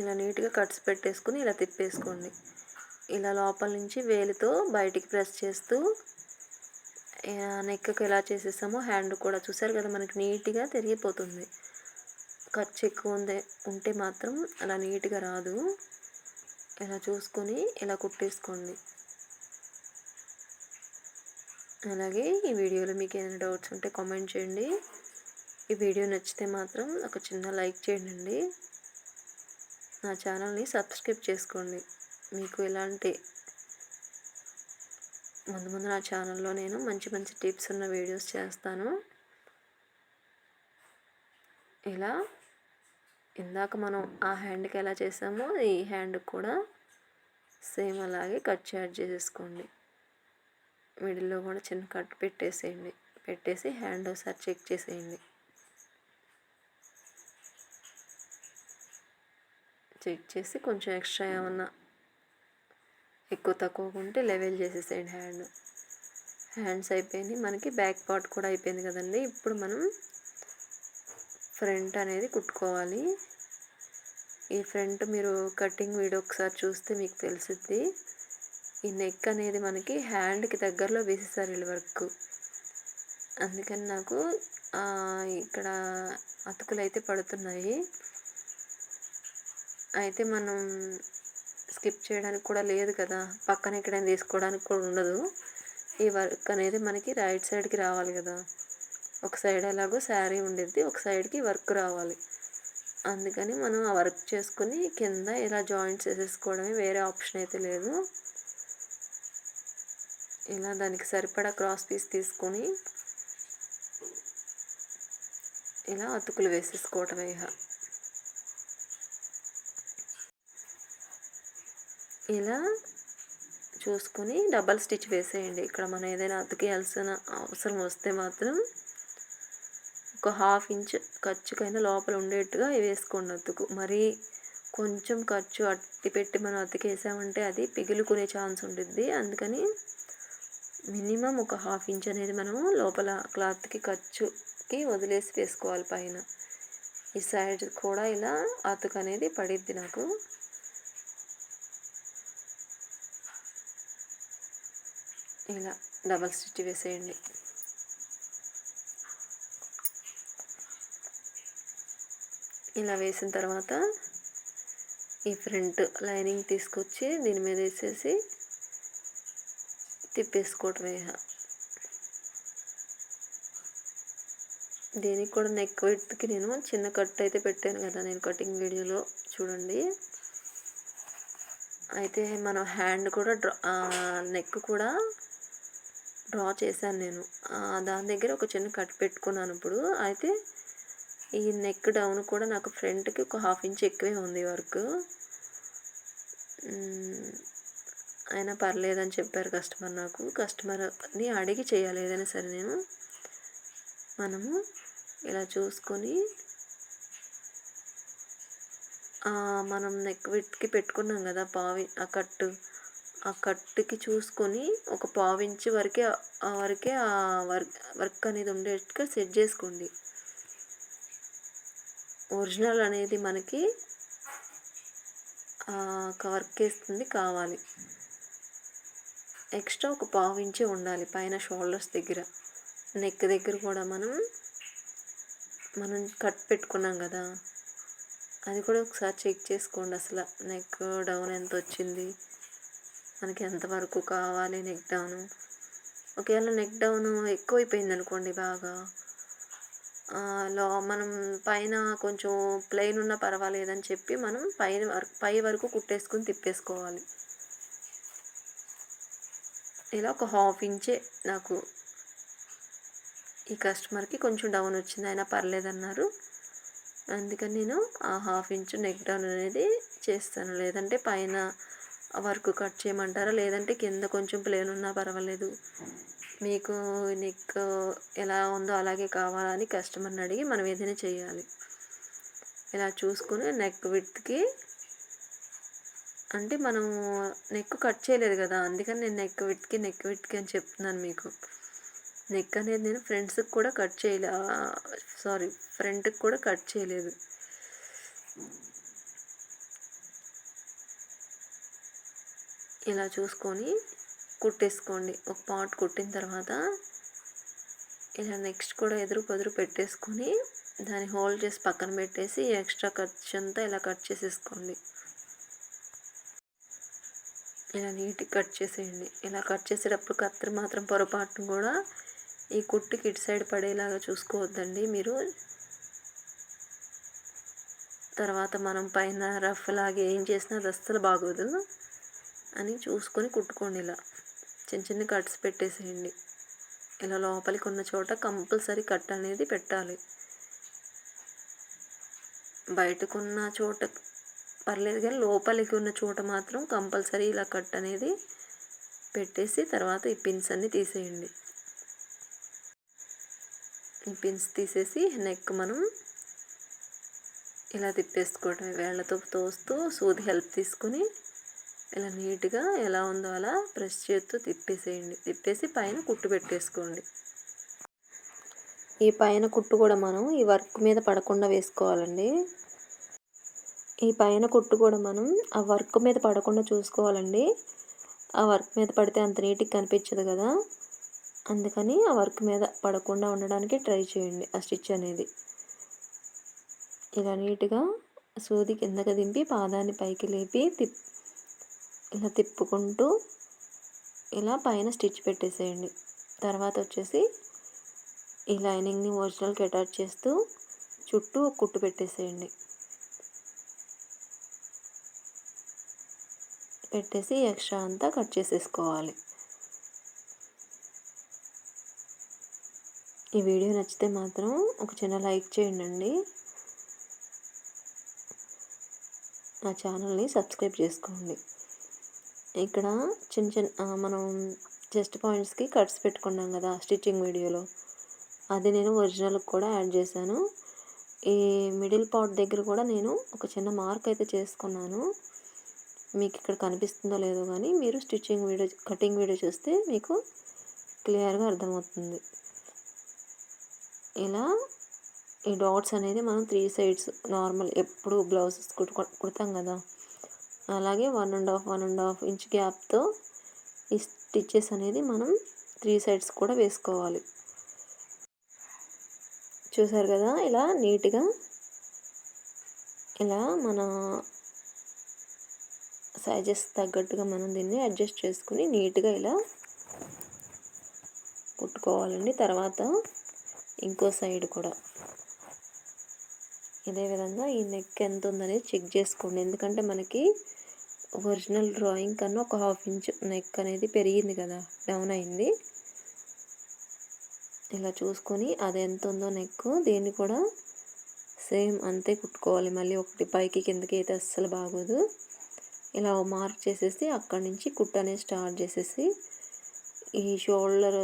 ఇలా నీట్గా కట్స్ పెట్టేసుకుని ఇలా తిప్పేసుకోండి. ఇలా లోపల నుంచి వేలితో బయటికి ప్రెస్ చేస్తూ నెక్కి ఎలా చేసేసామో హ్యాండ్ కూడా చూసారు కదా, మనకి నీట్గా తిరిగిపోతుంది. ఖర్చు ఎక్కువ ఉంటే మాత్రం అలా నీట్గా రాదు. ఇలా చూసుకొని ఇలా కుట్టేసుకోండి. అలాగే ఈ వీడియోలో మీకు ఏమైనా డౌట్స్ ఉంటే కామెంట్ చేయండి. ఈ వీడియో నచ్చితే మాత్రం ఒక చిన్న లైక్ చేయండి. నా ఛానల్ని సబ్స్క్రైబ్ చేసుకోండి. మీకు ఇలాంటి ముందు నా ఛానల్లో నేను మంచి మంచి టిప్స్ ఉన్న వీడియోస్ చేస్తాను. ఇలా ఇందాక మనం ఆ హ్యాండ్కి ఎలా చేసామో ఈ హ్యాండ్కి కూడా సేమ్ అలాగే కట్ యాడ్ చేసేసుకోండి. మిడిల్లో కూడా చిన్న కట్ పెట్టేసేయండి. పెట్టేసి హ్యాండ్ ఒకసారి చెక్ చేసేయండి. చెక్ చేసి కొంచెం ఎక్స్ట్రా ఏమన్నా ఎక్కువ తక్కువ ఉంటే లెవెల్ చేసేసేయండి. హ్యాండ్స్ అయిపోయింది, మనకి బ్యాక్ పార్ట్ కూడా అయిపోయింది కదండి. ఇప్పుడు మనం ఫ్రంట్ అనేది కుట్టుకోవాలి. ఈ ఫ్రంట్ మీరు కటింగ్ వీడియో ఒకసారి చూస్తే మీకు తెలిసిద్ది. ఈ నెక్ అనేది మనకి హ్యాండ్కి దగ్గరలో వేసేసారు వీళ్ళ వర్క్, అందుకని నాకు ఇక్కడ అతుకులు అయితే పడుతున్నాయి. అయితే మనం స్కిప్ చేయడానికి కూడా లేదు కదా, పక్కన ఎక్కడైనా తీసుకోవడానికి కూడా ఉండదు. ఈ వర్క్ అనేది మనకి రైట్ సైడ్కి రావాలి కదా, ఒక సైడ్ ఎలాగో శారీ ఉండిద్ది, ఒక సైడ్కి వర్క్ రావాలి. అందుకని మనం ఆ వర్క్ చేసుకుని కింద ఇలా జాయింట్స్ వేసేసుకోవడమే, వేరే ఆప్షన్ అయితే లేదు. ఇలా దానికి సరిపడా క్రాస్ పీస్ తీసుకొని ఇలా అతుకులు వేసేసుకోవటమే. ఇలా చూసుకొని డబల్ స్టిచ్ వేసేయండి. ఇక్కడ మనం ఏదైనా అతికేయాల్సిన అవసరం వస్తే మాత్రం ఒక 1/2 ఇంచ్ ఖర్చుకైనా లోపల ఉండేట్టుగా వేసుకోండి అతుకు. మరి కొంచెం ఖర్చు అట్టి పెట్టి మనం అతికేసామంటే అది పిగులుకునే ఛాన్స్ ఉంటుంది. అందుకని మినిమం ఒక 1/2 ఇంచ్ అనేది మనం లోపల క్లాత్కి ఖర్చుకి వదిలేసి వేసుకోవాలి. పైన ఈ సైడ్ కూడా ఇలా అతుకు అనేది పడిద్ది నాకు. ఇలా డబల్ స్టిచ్ వేసేయండి. ఇలా వేసిన తర్వాత ఈ ఫ్రంట్ లైనింగ్ తీసుకొచ్చి దీని మీద వేసేసి తిప్పేసుకోవటమే. దీనికి కూడా నెక్ విడ్త్కి నేను చిన్న కట్ అయితే పెట్టాను కదా, నేను కటింగ్ వీడియోలో చూడండి. అయితే మనం హ్యాండ్ కూడా నెక్ కూడా డ్రా చేశాను నేను. దాని దగ్గర ఒక చిన్న కట్ పెట్టుకున్నాను ఇప్పుడు. అయితే ఈ నెక్ డౌన్ కూడా నాకు ఫ్రంట్కి ఒక 1/2 ఇంచ్ ఎక్కువే ఉంది వర్క్. అయినా పర్లేదని చెప్పారు కస్టమర్. నాకు కస్టమర్ని అడిగి చేయాలి ఏదైనా సరే. మనము ఇలా చూసుకొని మనం నెక్ విడ్త్కి పెట్టుకున్నాం కదా ఆ కట్టుకి చూసుకొని ఒక 1/4 ఇంచ్ వరకే వర్క్ అనేది ఉండేట్టుగా సెట్ చేసుకోండి. ఒరిజినల్ అనేది మనకి వర్క్ వేస్తుంది కావాలి. ఎక్స్ట్రా ఒక 1/2 ఇంచే ఉండాలి పైన షోల్డర్స్ దగ్గర. నెక్ దగ్గర కూడా మనం కట్ పెట్టుకున్నాం కదా, అది కూడా ఒకసారి చెక్ చేసుకోండి. అసలు నెక్ డౌన్ ఎంత వచ్చింది, మనకి ఎంతవరకు కావాలి నెక్ డౌను. ఒకవేళ నెక్ డౌన్ ఎక్కువైపోయింది అనుకోండి బాగా, మనం పైన కొంచెం ప్లెయిన్ ఉన్నా పర్వాలేదని చెప్పి మనం పై వరకు కుట్టేసుకుని తిప్పేసుకోవాలి. ఇలా ఒక 1/2 ఇంచే నాకు ఈ కస్టమర్కి కొంచెం డౌన్ వచ్చింది, అయినా పర్లేదన్నారు. అందుకని నేను ఆ 1/2 ఇంచు నెక్ డౌన్ అనేది చేస్తాను. లేదంటే పైన వర్క్ కట్ చేయమంటారా, లేదంటే కింద కొంచెం ప్లేన్ ఉన్నా పర్వాలేదు, మీకు నెక్ ఎలా ఉందో అలాగే కావాలని కస్టమర్ని అడిగి మనం ఏదైనా చేయాలి. ఇలా చూసుకుని నెక్ విడ్త్కి, అంటే మనం నెక్ కట్ చేయలేదు కదా, అందుకని నేను నెక్ విడ్త్కి అని చెప్తున్నాను మీకు. నెక్ అనేది నేను ఫ్రంట్కి కూడా కట్ చేయలేదు. ఇలా చూసుకొని కుట్టేసుకోండి. ఒక పార్ట్ కుట్టిన తర్వాత ఇలా నెక్స్ట్ కూడా ఎదురు పొదురు పెట్టేసుకొని దాన్ని హోల్డ్ చేసి పక్కన పెట్టేసి ఎక్స్ట్రా ఖర్చు అంతా ఇలా కట్ చేసేసుకోండి. ఇలా నీట్గా కట్ చేసేయండి. ఇలా కట్ చేసేటప్పుడు కత్తిరి మాత్రం పొరపాటును కూడా ఈ కుట్టుకి ఇటు సైడ్ పడేలాగా చూసుకోవద్దండి మీరు. తర్వాత మనం పైన రఫ్ లాగా ఏం చేసినా అది అస్సలు బాగోదు అని చూసుకొని కుట్టుకోండి. ఇలా చిన్న చిన్న కట్స్ పెట్టేసేయండి. ఇలా లోపలికి ఉన్న చోట కంపల్సరీ కట్ అనేది పెట్టాలి. బయటకున్న చోట పర్లేదు కానీ లోపలికి ఉన్న చోట మాత్రం కంపల్సరీ ఇలా కట్ అనేది పెట్టేసి తర్వాత ఈ పిన్స్ అన్నీ తీసేయండి. ఈ పిన్స్ తీసేసి నెక్ మనం ఇలా తిప్పేసుకోవటం, వేళ్ళతో తోస్తూ సూది హెల్ప్ తీసుకుని ఇలా నీట్గా ఎలా ఉందో అలా ప్రెస్ చేస్తూ తిప్పేసేయండి. తిప్పేసి పైన కుట్టు పెట్టేసుకోండి. ఈ పైన కుట్టు కూడా మనం ఈ వర్క్ మీద పడకుండా వేసుకోవాలండి. ఈ పైన కుట్టు కూడా మనం ఆ వర్క్ మీద పడకుండా చూసుకోవాలండి. ఆ వర్క్ మీద పడితే అంత నీట్గా కనిపించదు కదా, అందుకని ఆ వర్క్ మీద పడకుండా ఉండడానికి ట్రై చేయండి. ఆ స్టిచ్ అనేది ఇలా నీట్గా సూది కిందకి దింపి పాదాన్ని పైకి లేపి ఇలా తిప్పుకుంటూ ఇలా పైన స్టిచ్ పెట్టేసేయండి. తర్వాత వచ్చేసి ఈ లైనింగ్ని ఒరిజినల్కి అటాచ్ చేస్తూ చుట్టూ కుట్టు పెట్టేసేయండి. పెట్టేసి ఎక్స్ట్రా అంతా కట్ చేసేసుకోవాలి. ఈ వీడియో నచ్చితే మాత్రం ఒక చిన్న లైక్ చేయండి. నా ఛానల్ని సబ్స్క్రైబ్ చేసుకోండి. ఇక్కడ చిన్న మనం చెస్ట్ పాయింట్స్కి కట్స్ పెట్టుకున్నాం కదా స్టిచ్చింగ్ వీడియోలో, అది నేను ఒరిజినల్కి కూడా యాడ్ చేశాను. ఈ మిడిల్ పార్ట్ దగ్గర కూడా నేను ఒక చిన్న మార్క్ అయితే చేసుకున్నాను. మీకు ఇక్కడ కనిపిస్తుందో లేదో కానీ మీరు కటింగ్ వీడియో చూస్తే మీకు క్లియర్గా అర్థమవుతుంది. ఇలా ఈ డాట్స్ అనేది మనం 3 సైడ్స్ నార్మల్ ఎప్పుడు బ్లౌజెస్ కుడతాం కదా, అలాగే 1.5 ఇంచ్ గ్యాప్తో ఈ స్టిచ్చెస్ అనేది మనం 3 సైడ్స్ కూడా వేసుకోవాలి. చూసారు కదా, ఇలా నీట్గా ఇలా మన సైజెస్ తగ్గట్టుగా మనం దీన్ని అడ్జస్ట్ చేసుకుని నీట్గా ఇలా కుట్టుకోవాలండి. తర్వాత ఇంకో సైడ్ కూడా ఇదే విధంగా ఈ నెక్ ఎంత ఉందనేది చెక్ చేసుకోండి. ఎందుకంటే మనకి ఒరిజినల్ డ్రాయింగ్ కన్నా ఒక 1/2 ఇంచ్ నెక్ అనేది పెరిగింది కదా, డౌన్ అయింది. ఇలా చూసుకొని అది ఎంత ఉందో నెక్, దీన్ని కూడా సేమ్ అంతే కుట్టుకోవాలి. మళ్ళీ ఒకటి పైకి కిందకి అయితే అస్సలు బాగోదు. ఇలా మార్క్ చేసేసి అక్కడి నుంచి కుట్టు అనేది స్టార్ట్ చేసేసి ఈ షోల్డర్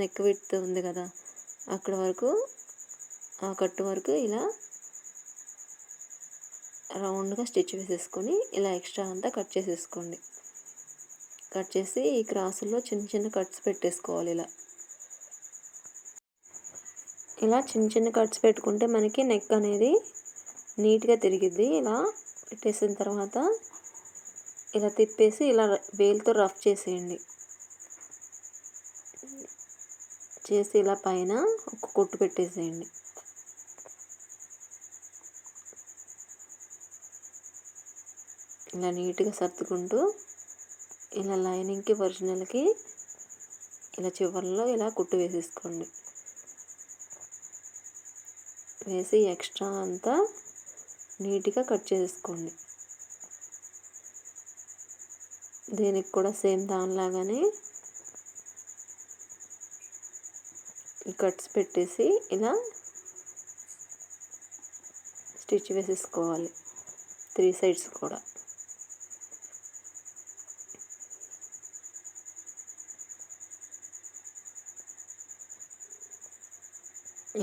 నెక్ విడ్త్ ఉంది కదా అక్కడ వరకు, ఆ కట్టు వరకు ఇలా రౌండ్గా స్టిచ్ వేసేసుకొని ఇలా ఎక్స్ట్రా అంతా కట్ చేసేసుకోండి. కట్ చేసి ఈ క్రాసుల్లో చిన్న చిన్న కట్స్ పెట్టేసుకోవాలి. ఇలా చిన్న చిన్న కట్స్ పెట్టుకుంటే మనకి నెక్ అనేది నీట్గా తిరిగిద్ది. ఇలా పెట్టేసిన తర్వాత ఇలా తిప్పేసి ఇలా వేలుతో రఫ్ చేసేయండి. చేసి ఇలా పైన ఒక కుట్టు పెట్టేసేయండి. ఇలా నీట్గా సర్దుకుంటూ ఇలా లైనింగ్కి ఒరిజినల్కి ఇలా చివర్లో ఇలా కుట్టు వేసేసుకోండి. వేసి ఎక్స్ట్రా అంతా నీట్గా కట్ చేసుకోండి. దీనికి కూడా సేమ్ దానిలాగానే ఈ కట్స్ పెట్టేసి ఇలా స్టిచ్ వేసేసుకోవాలి 3 సైడ్స్ కూడా.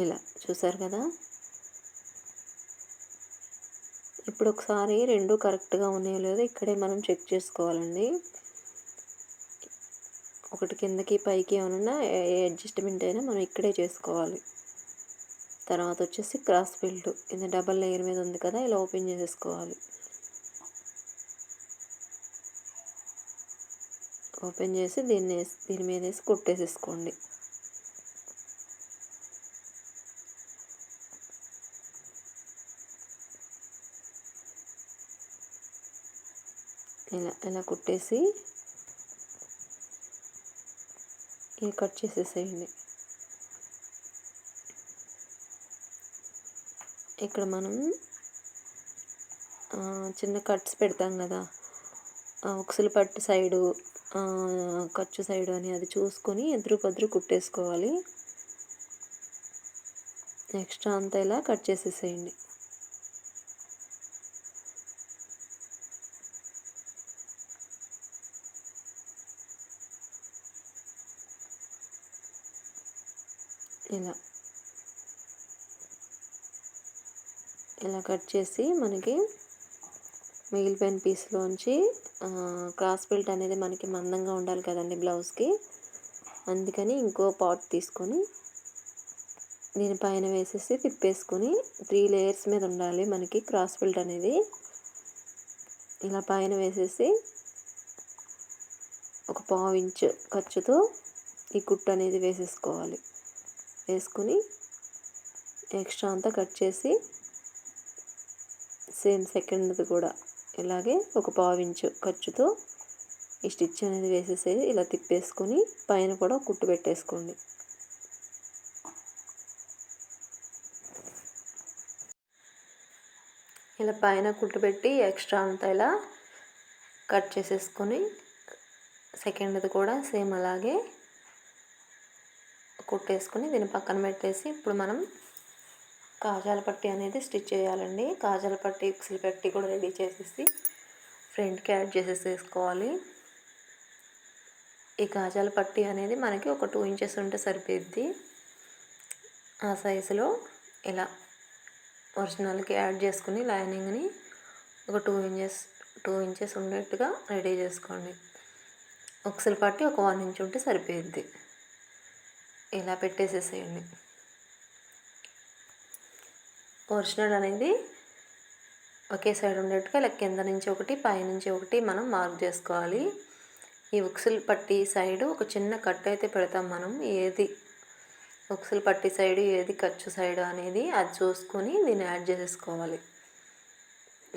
ఇలా చూసారు కదా. ఇప్పుడు ఒకసారి రెండు కరెక్ట్గా ఉన్నాయో లేదో ఇక్కడే మనం చెక్ చేసుకోవాలండి. ఒకటి కిందకి పైకి ఏమన్నా ఏ అడ్జస్ట్మెంట్ అయినా మనం ఇక్కడే చేసుకోవాలి. తర్వాత వచ్చేసి క్రాస్ బెల్ట్, ఇది డబల్ లేయర్ మీద ఉంది కదా, ఇలా ఓపెన్ చేసేసుకోవాలి. ఓపెన్ చేసి దీని మీద వేసి కుట్టేసేసుకోండి. ఇలా కుట్టేసి ఇది కట్ చేసేసేయండి. ఇక్కడ మనం చిన్న కట్స్ పెడతాం కదా, ఉక్సులు పట్టు సైడు ఖర్చు సైడు అని అది చూసుకొని ఎదురు పదురు కుట్టేసుకోవాలి. ఎక్స్ట్రా అంతా ఇలా కట్ చేసేసేయండి. ఇలా కట్ చేసి మనకి మిగిలిపోయిన పీస్లోంచి క్రాస్ బెల్ట్ అనేది మనకి మందంగా ఉండాలి కదండి బ్లౌజ్కి, అందుకని ఇంకో పార్ట్ తీసుకొని దీనిపైన వేసేసి తిప్పేసుకొని 3 లేయర్స్ మీద ఉండాలి మనకి క్రాస్ బెల్ట్ అనేది. ఇలా పైన వేసేసి ఒక 1/2 ఇంచ్ ఖర్చుతో ఈ కుట్టు అనేది వేసేసుకోవాలి. వేసుకుని ఎక్స్ట్రా అంతా కట్ చేసి సేమ్ సెకండ్ది కూడా ఇలాగే ఒక 1/2 ఇంచ్ ఖర్చుతో ఈ స్టిచ్ అనేది వేసేసేది. ఇలా తిప్పేసుకొని పైన కూడా కుట్టు పెట్టేసుకోండి. ఇలా పైన కుట్టు పెట్టి ఎక్స్ట్రా అంతా ఇలా కట్ చేసేసుకొని సెకండ్ది కూడా సేమ్ అలాగే కుట్టేసుకొని దీన్ని పక్కన పెట్టేసి ఇప్పుడు మనం కాజాల పట్టీ అనేది స్టిచ్ చేయాలండి. కాజాల పట్టీ ఉక్సులు పట్టీ కూడా రెడీ చేసేసి ఫ్రంట్కి యాడ్ చేసేసుకోవాలి. ఈ కాజాల పట్టీ అనేది మనకి ఒక 2 ఇంచెస్ ఉంటే సరిపోద్ది. ఆ సైజులో ఇలా ఒరిజినల్కి యాడ్ చేసుకుని లైనింగ్ని ఒక 2 ఇంచెస్ ఉండేట్టుగా రెడీ చేసుకోండి. ఉక్సులు పట్టీ ఒక 1 ఇంచ్ ఉంటే సరిపోద్ది. ఇలా పెట్టేసేసేయండి. ఒరిజినల్ అనేది ఒకే సైడ్ ఉండేట్టుగా ఇలా కింద నుంచి ఒకటి పైనుంచి ఒకటి మనం మార్క్ చేసుకోవాలి. ఈ ఉక్సులు పట్టీ సైడు ఒక చిన్న కట్ అయితే పెడతాం మనం, ఏది ఉక్సులు పట్టీ సైడు ఏది ఖర్చు సైడు అనేది అది చూసుకొని దీన్ని యాడ్ చేసేసుకోవాలి.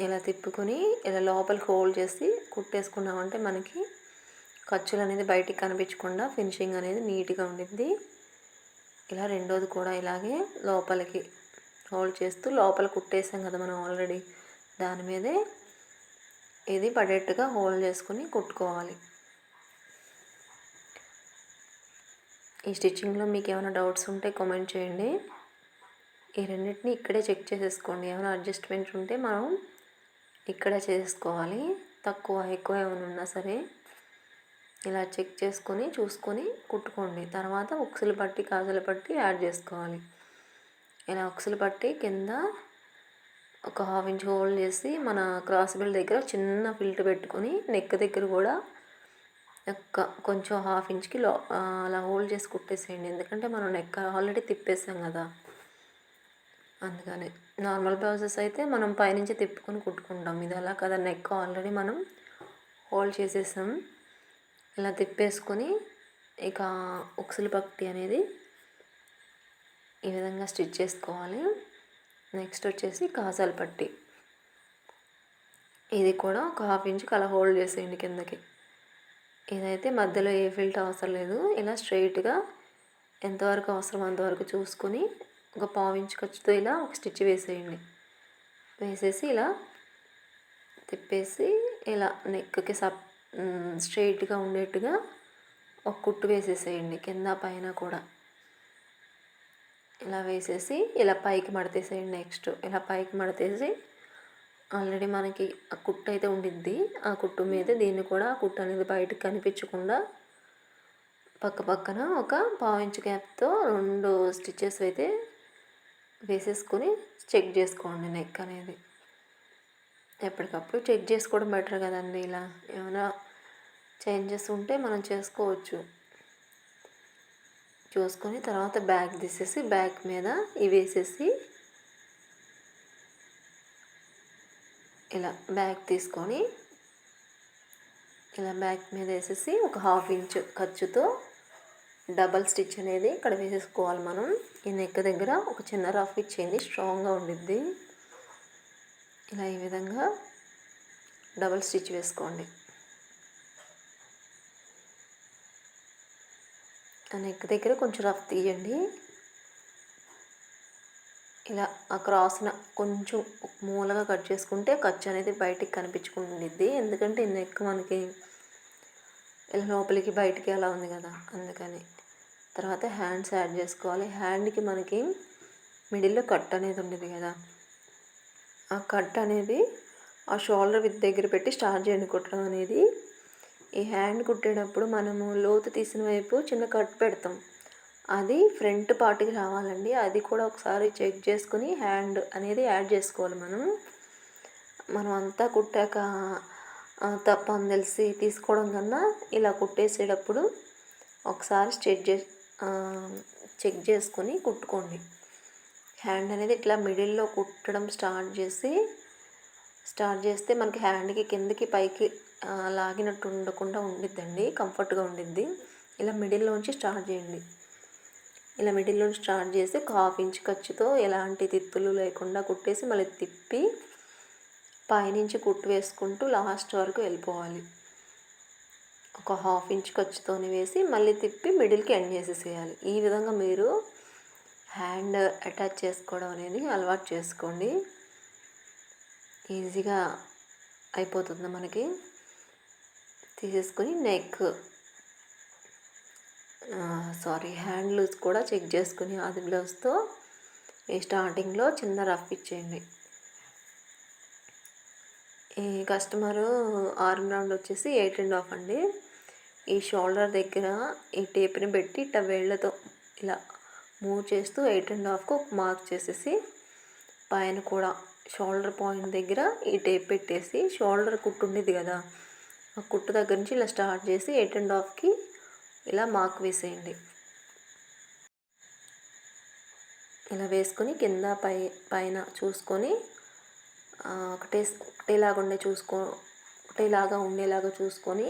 ఇలా తిప్పుకొని ఇలా లోపలికి హోల్డ్ చేసి కుట్టేసుకున్నామంటే మనకి ఖర్చులు అనేది బయటికి కనిపించకుండా ఫినిషింగ్ అనేది నీట్గా ఉండిద్ది. ఇలా రెండోది కూడా ఇలాగే లోపలికి హోల్డ్ చేస్తూ లోపల కుట్టేసాం కదా మనం ఆల్రెడీ, దాని మీదే ఇది పడేట్టుగా హోల్డ్ చేసుకుని కుట్టుకోవాలి. ఈ స్టిచ్చింగ్లో మీకు ఏమైనా డౌట్స్ ఉంటే కామెంట్ చేయండి. ఈ రెండింటిని ఇక్కడే చెక్ చేసేసుకోండి. ఏమైనా అడ్జస్ట్మెంట్ ఉంటే మనం ఇక్కడే చేసుకోవాలి. తక్కువ ఎక్కువ ఏమైనా ఉన్నా సరే ఇలా చెక్ చేసుకొని చూసుకొని కుట్టుకోండి. తర్వాత ఉక్సులు పట్టి కాజాల పట్టి యాడ్ చేసుకోవాలి. ఇలా ఉక్సులు పట్టి కింద ఒక 1/2 ఇంచ్ హోల్డ్ చేసి మన క్రాస్ బెల్ట్ దగ్గర చిన్న ఫిల్ట్ పెట్టుకొని నెక్ దగ్గర కూడా కొంచెం 1/2 ఇంచ్కి అలా హోల్డ్ చేసి కుట్టేసేయండి. ఎందుకంటే మనం నెక్ ఆల్రెడీ తిప్పేసాం కదా, అందుకని. నార్మల్ బ్లౌజెస్ అయితే మనం పైనుంచి తిప్పుకొని కుట్టుకుంటాం. ఇది అలా కదా, నెక్ ఆల్రెడీ మనం హోల్డ్ చేసేసాం. ఇలా తిప్పేసుకొని ఇక ఉక్సులు పట్టి అనేది ఈ విధంగా స్టిచ్ చేసుకోవాలి. నెక్స్ట్ వచ్చేసి కాజాల పట్టి, ఇది కూడా ఒక 1/2 ఇంచుకి అలా హోల్డ్ చేసేయండి కిందకి. ఇదైతే మధ్యలో ఏ ఫిల్ట్ అవసరం లేదు. ఇలా స్ట్రైట్గా ఎంతవరకు అవసరం అంతవరకు చూసుకొని ఒక 1/4 ఇంచు ఖర్చుతో ఇలా ఒక స్టిచ్ వేసేయండి. వేసేసి ఇలా తిప్పేసి ఇలా నెక్కి స్ట్రైట్గా ఉండేట్టుగా ఒక కుట్టు వేసేసేయండి. కింద పైన కూడా ఇలా వేసేసి ఇలా పైకి మడతేసేయండి. నెక్స్ట్ ఇలా పైకి మడతేసి ఆల్రెడీ మనకి ఆ కుట్టు అయితే ఉండిద్ది. ఆ కుట్టు మీద దీన్ని కూడా ఆ కుట్టు అనేది బయటకు కనిపించకుండా పక్క పక్కన ఒక 1/4 ఇంచు గ్యాప్తో 2 స్టిచ్చెస్ అయితే వేసేసుకొని చెక్ చేసుకోండి. నెక్ అనేది ఎప్పటికప్పుడు చెక్ చేసుకోవడం బెటర్ కదండి. ఇలా ఏమైనా చేంజెస్ ఉంటే మనం చేసుకోవచ్చు. చూసుకొని తర్వాత బ్యాక్ తీసేసి బ్యాక్ మీద ఇవి వేసేసి ఇలా బ్యాక్ తీసుకొని ఇలా బ్యాక్ మీద వేసేసి ఒక 1/2 ఇంచు ఖర్చుతో డబల్ స్టిచ్ అనేది ఇక్కడ వేసేసుకోవాలి. మనం ఈ నెక్ దగ్గర ఒక చిన్న రఫ్ ఇచ్చేయండి, స్ట్రాంగ్గా ఉండిద్ది. ఇలా ఈ విధంగా డబల్ స్టిచ్ వేసుకోండి. ఆ నెక్ దగ్గర కొంచెం రఫ్ తీయండి. ఇలా ఆ క్రాస్న కొంచెం మూలగా కట్ చేసుకుంటే ఖర్చు అనేది బయటికి కనిపించుకుంటుంది. ఎందుకంటే ఈ నెక్ మనకి ఇలా లోపలికి బయటికి అలా ఉంది కదా, అందుకని. తర్వాత హ్యాండ్స్ యాడ్ చేసుకోవాలి. హ్యాండ్కి మనకి మిడిల్లో కట్ అనేది ఉండేది కదా, ఆ కట్ అనేది ఆ షోల్డర్ విత్ దగ్గర పెట్టి స్టార్ట్ చేయండి కుట్టడం అనేది. ఈ హ్యాండ్ కుట్టేటప్పుడు మనము లోతు తీసిన వైపు చిన్న కట్ పెడతాం, అది ఫ్రంట్ పార్ట్కి రావాలండి. అది కూడా ఒకసారి చెక్ చేసుకుని హ్యాండ్ అనేది యాడ్ చేసుకోవాలి. మనం అంతా కుట్టాక తప్ప అని తెలిసి తీసుకోవడం కన్నా ఇలా కుట్టేసేటప్పుడు ఒకసారి చెక్ చేసుకొని కుట్టుకోండి. హ్యాండ్ అనేది ఇట్లా మిడిల్లో కుట్టడం స్టార్ట్ చేస్తే మనకి హ్యాండ్కి కిందకి పైకి లాగినట్టు ఉండకుండా ఉండిద్దండి, కంఫర్ట్గా ఉండిద్ది. ఇలా మిడిల్లోంచి స్టార్ట్ చేయండి. ఇలా మిడిల్లోంచి స్టార్ట్ చేసి ఒక 1/2 ఇంచు ఖర్చుతో ఎలాంటి తిత్తులు లేకుండా కుట్టేసి మళ్ళీ తిప్పి పైనుంచి కుట్టు వేసుకుంటూ లాస్ట్ వరకు వెళ్ళిపోవాలి. ఒక 1/2 ఇంచు ఖర్చుతోని వేసి మళ్ళీ తిప్పి మిడిల్కి ఎండ్ చేసేసేయాలి. ఈ విధంగా మీరు హ్యాండ్ అటాచ్ చేసుకోవడం అనేది అలవాటు చేసుకోండి. ఈజీగా అయిపోతుంది మనకి. తీసేసుకొని హ్యాండ్ లూజ్ కూడా చెక్ చేసుకుని ఆది బ్లౌజ్తో ఈ స్టార్టింగ్లో చిన్న రఫ్ ఇచ్చేయండి. ఈ కస్టమరు ఆర్మ్ రౌండ్ వచ్చేసి 8.5 అండి. ఈ షోల్డర్ దగ్గర ఈ టేప్ని పెట్టి ఇట్లా వేళ్ళతో ఇలా మూవ్ చేస్తూ 8.5కు ఒక మార్క్ చేసేసి పైన కూడా షోల్డర్ పాయింట్ దగ్గర ఈ టేప్ పెట్టేసి షోల్డర్ కుట్టు ఉండేది కదా, ఆ కుట్టు దగ్గర నుంచి ఇలా స్టార్ట్ చేసి 8.5కి ఇలా మార్క్ వేసేయండి. ఇలా వేసుకొని కింద పైన చూసుకొని ఒకటేలాగా ఉండేలాగా చూసుకొని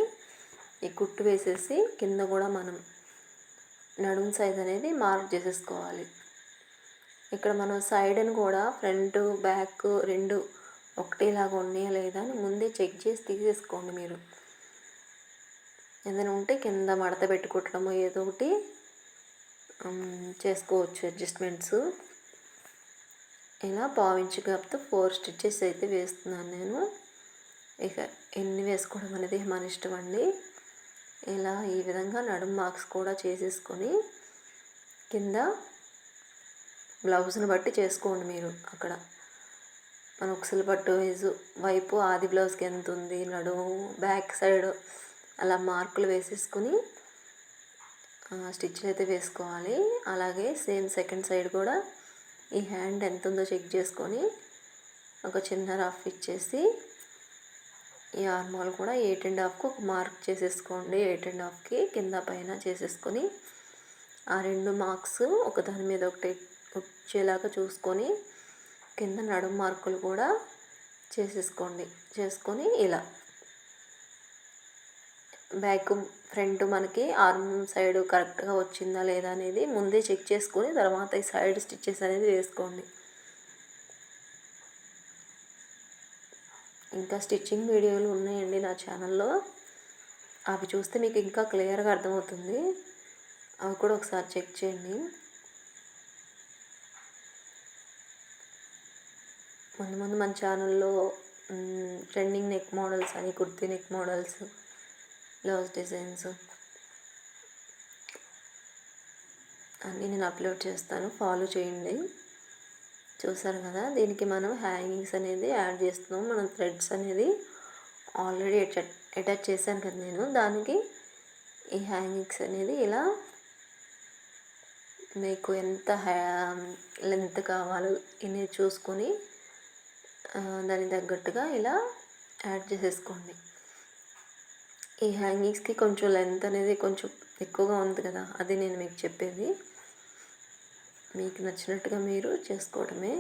ఈ కుట్టు వేసేసి కింద కూడా మనం నడుము సైజ్ అనేది మార్క్ చేసేసుకోవాలి. ఇక్కడ మనం సైడ్ని కూడా ఫ్రంట్ బ్యాక్ 2 ఒకటేలాగా ఉన్నాయా లేదా అని ముందే చెక్ చేసి తీసేసుకోండి. మీరు ఏదైనా ఉంటే కింద మడత పెట్టి కుట్టడము ఏదో ఒకటి చేసుకోవచ్చు అడ్జస్ట్మెంట్స్. ఇలా 1/4 ఇంచు గ్యాప్తో 4 స్టిచ్చెస్ అయితే వేస్తున్నాను నేను. ఇక ఎన్ని వేసుకోవడం అనేది మన ఇష్టం అండి. ఇలా ఈ విధంగా నడుము మార్క్స్ కూడా చేసేసుకొని కింద బ్లౌజ్ని బట్టి చేసుకోండి. మీరు అక్కడ మన ఉక్సులు పట్టు వైపు ఆది బ్లౌజ్కి ఎంత ఉంది, నడుము బ్యాక్ సైడ్ అలా మార్కులు వేసేసుకొని స్టిచ్లు అయితే వేసుకోవాలి. అలాగే సేమ్ సెకండ్ సైడ్ కూడా ఈ హ్యాండ్ ఎంత ఉందో చెక్ చేసుకొని ఒక చిన్న రఫ్ ఇచ్చేసి ఈ ఆర్మోల్ కూడా 8.5కు ఒక మార్క్ చేసేసుకోండి. 8.5కి కింద పైన చేసేసుకొని ఆ 2 మార్క్స్ ఒక దాని మీద ఒకటి వచ్చేలాగా చూసుకొని కింద నడుము మార్కులు కూడా చేసుకొని ఇలా బ్యాక్ ఫ్రంట్ మనకి ఆర్మ్ సైడ్ కరెక్ట్గా వచ్చిందా లేదా అనేది ముందే చెక్ చేసుకొని తర్వాత ఈ సైడ్ స్టిచ్చెస్ అనేది వేసుకోండి. ఇంకా స్టిచ్చింగ్ వీడియోలు ఉన్నాయండి నా ఛానల్లో, అవి చూస్తే మీకు ఇంకా క్లియర్గా అర్థమవుతుంది. అవి కూడా ఒకసారి చెక్ చేయండి. ముందు మన ఛానల్లో ట్రెండింగ్ నెక్ మోడల్స్ అని, kurti neck models, blouse designs అన్నీ నేను అప్లోడ్ చేస్తాను, ఫాలో చేయండి. చూసారు కదా, దీనికి మనం హ్యాంగింగ్స్ అనేది యాడ్ చేస్తున్నాం. మనం థ్రెడ్స్ అనేది ఆల్రెడీ అటాచ్ చేశాను కదా నేను, దానికి ఈ హ్యాంగింగ్స్ అనేది ఇలా మీకు ఎంత లెంత్ కావాలో ఇది చూసుకొని దానికి తగ్గట్టుగా ఇలా యాడ్ చేసేసుకోండి. ఈ హ్యాంగింగ్స్కి కొంచెం లెంత్ అనేది కొంచెం ఎక్కువగా ఉంది కదా, అది నేను మీకు చెప్పేది. మీకు నచ్చినట్టుగా మీరు చేసుకోవడమే.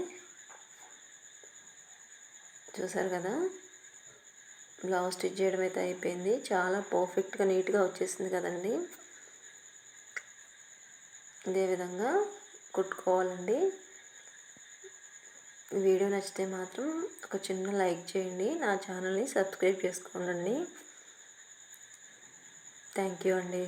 చూసారు కదా, బ్లౌజ్ స్టిచ్ చేయడం అయితే అయిపోయింది. చాలా పర్ఫెక్ట్గా నీట్గా వచ్చేసింది కదండి. ఇదే విధంగా కుట్టుకోవాలండి. వీడియో నచ్చితే మాత్రం ఒక చిన్న లైక్ చేయండి, నా ఛానల్ని సబ్స్క్రైబ్ చేసుకోండి. థ్యాంక్ యూ అండి.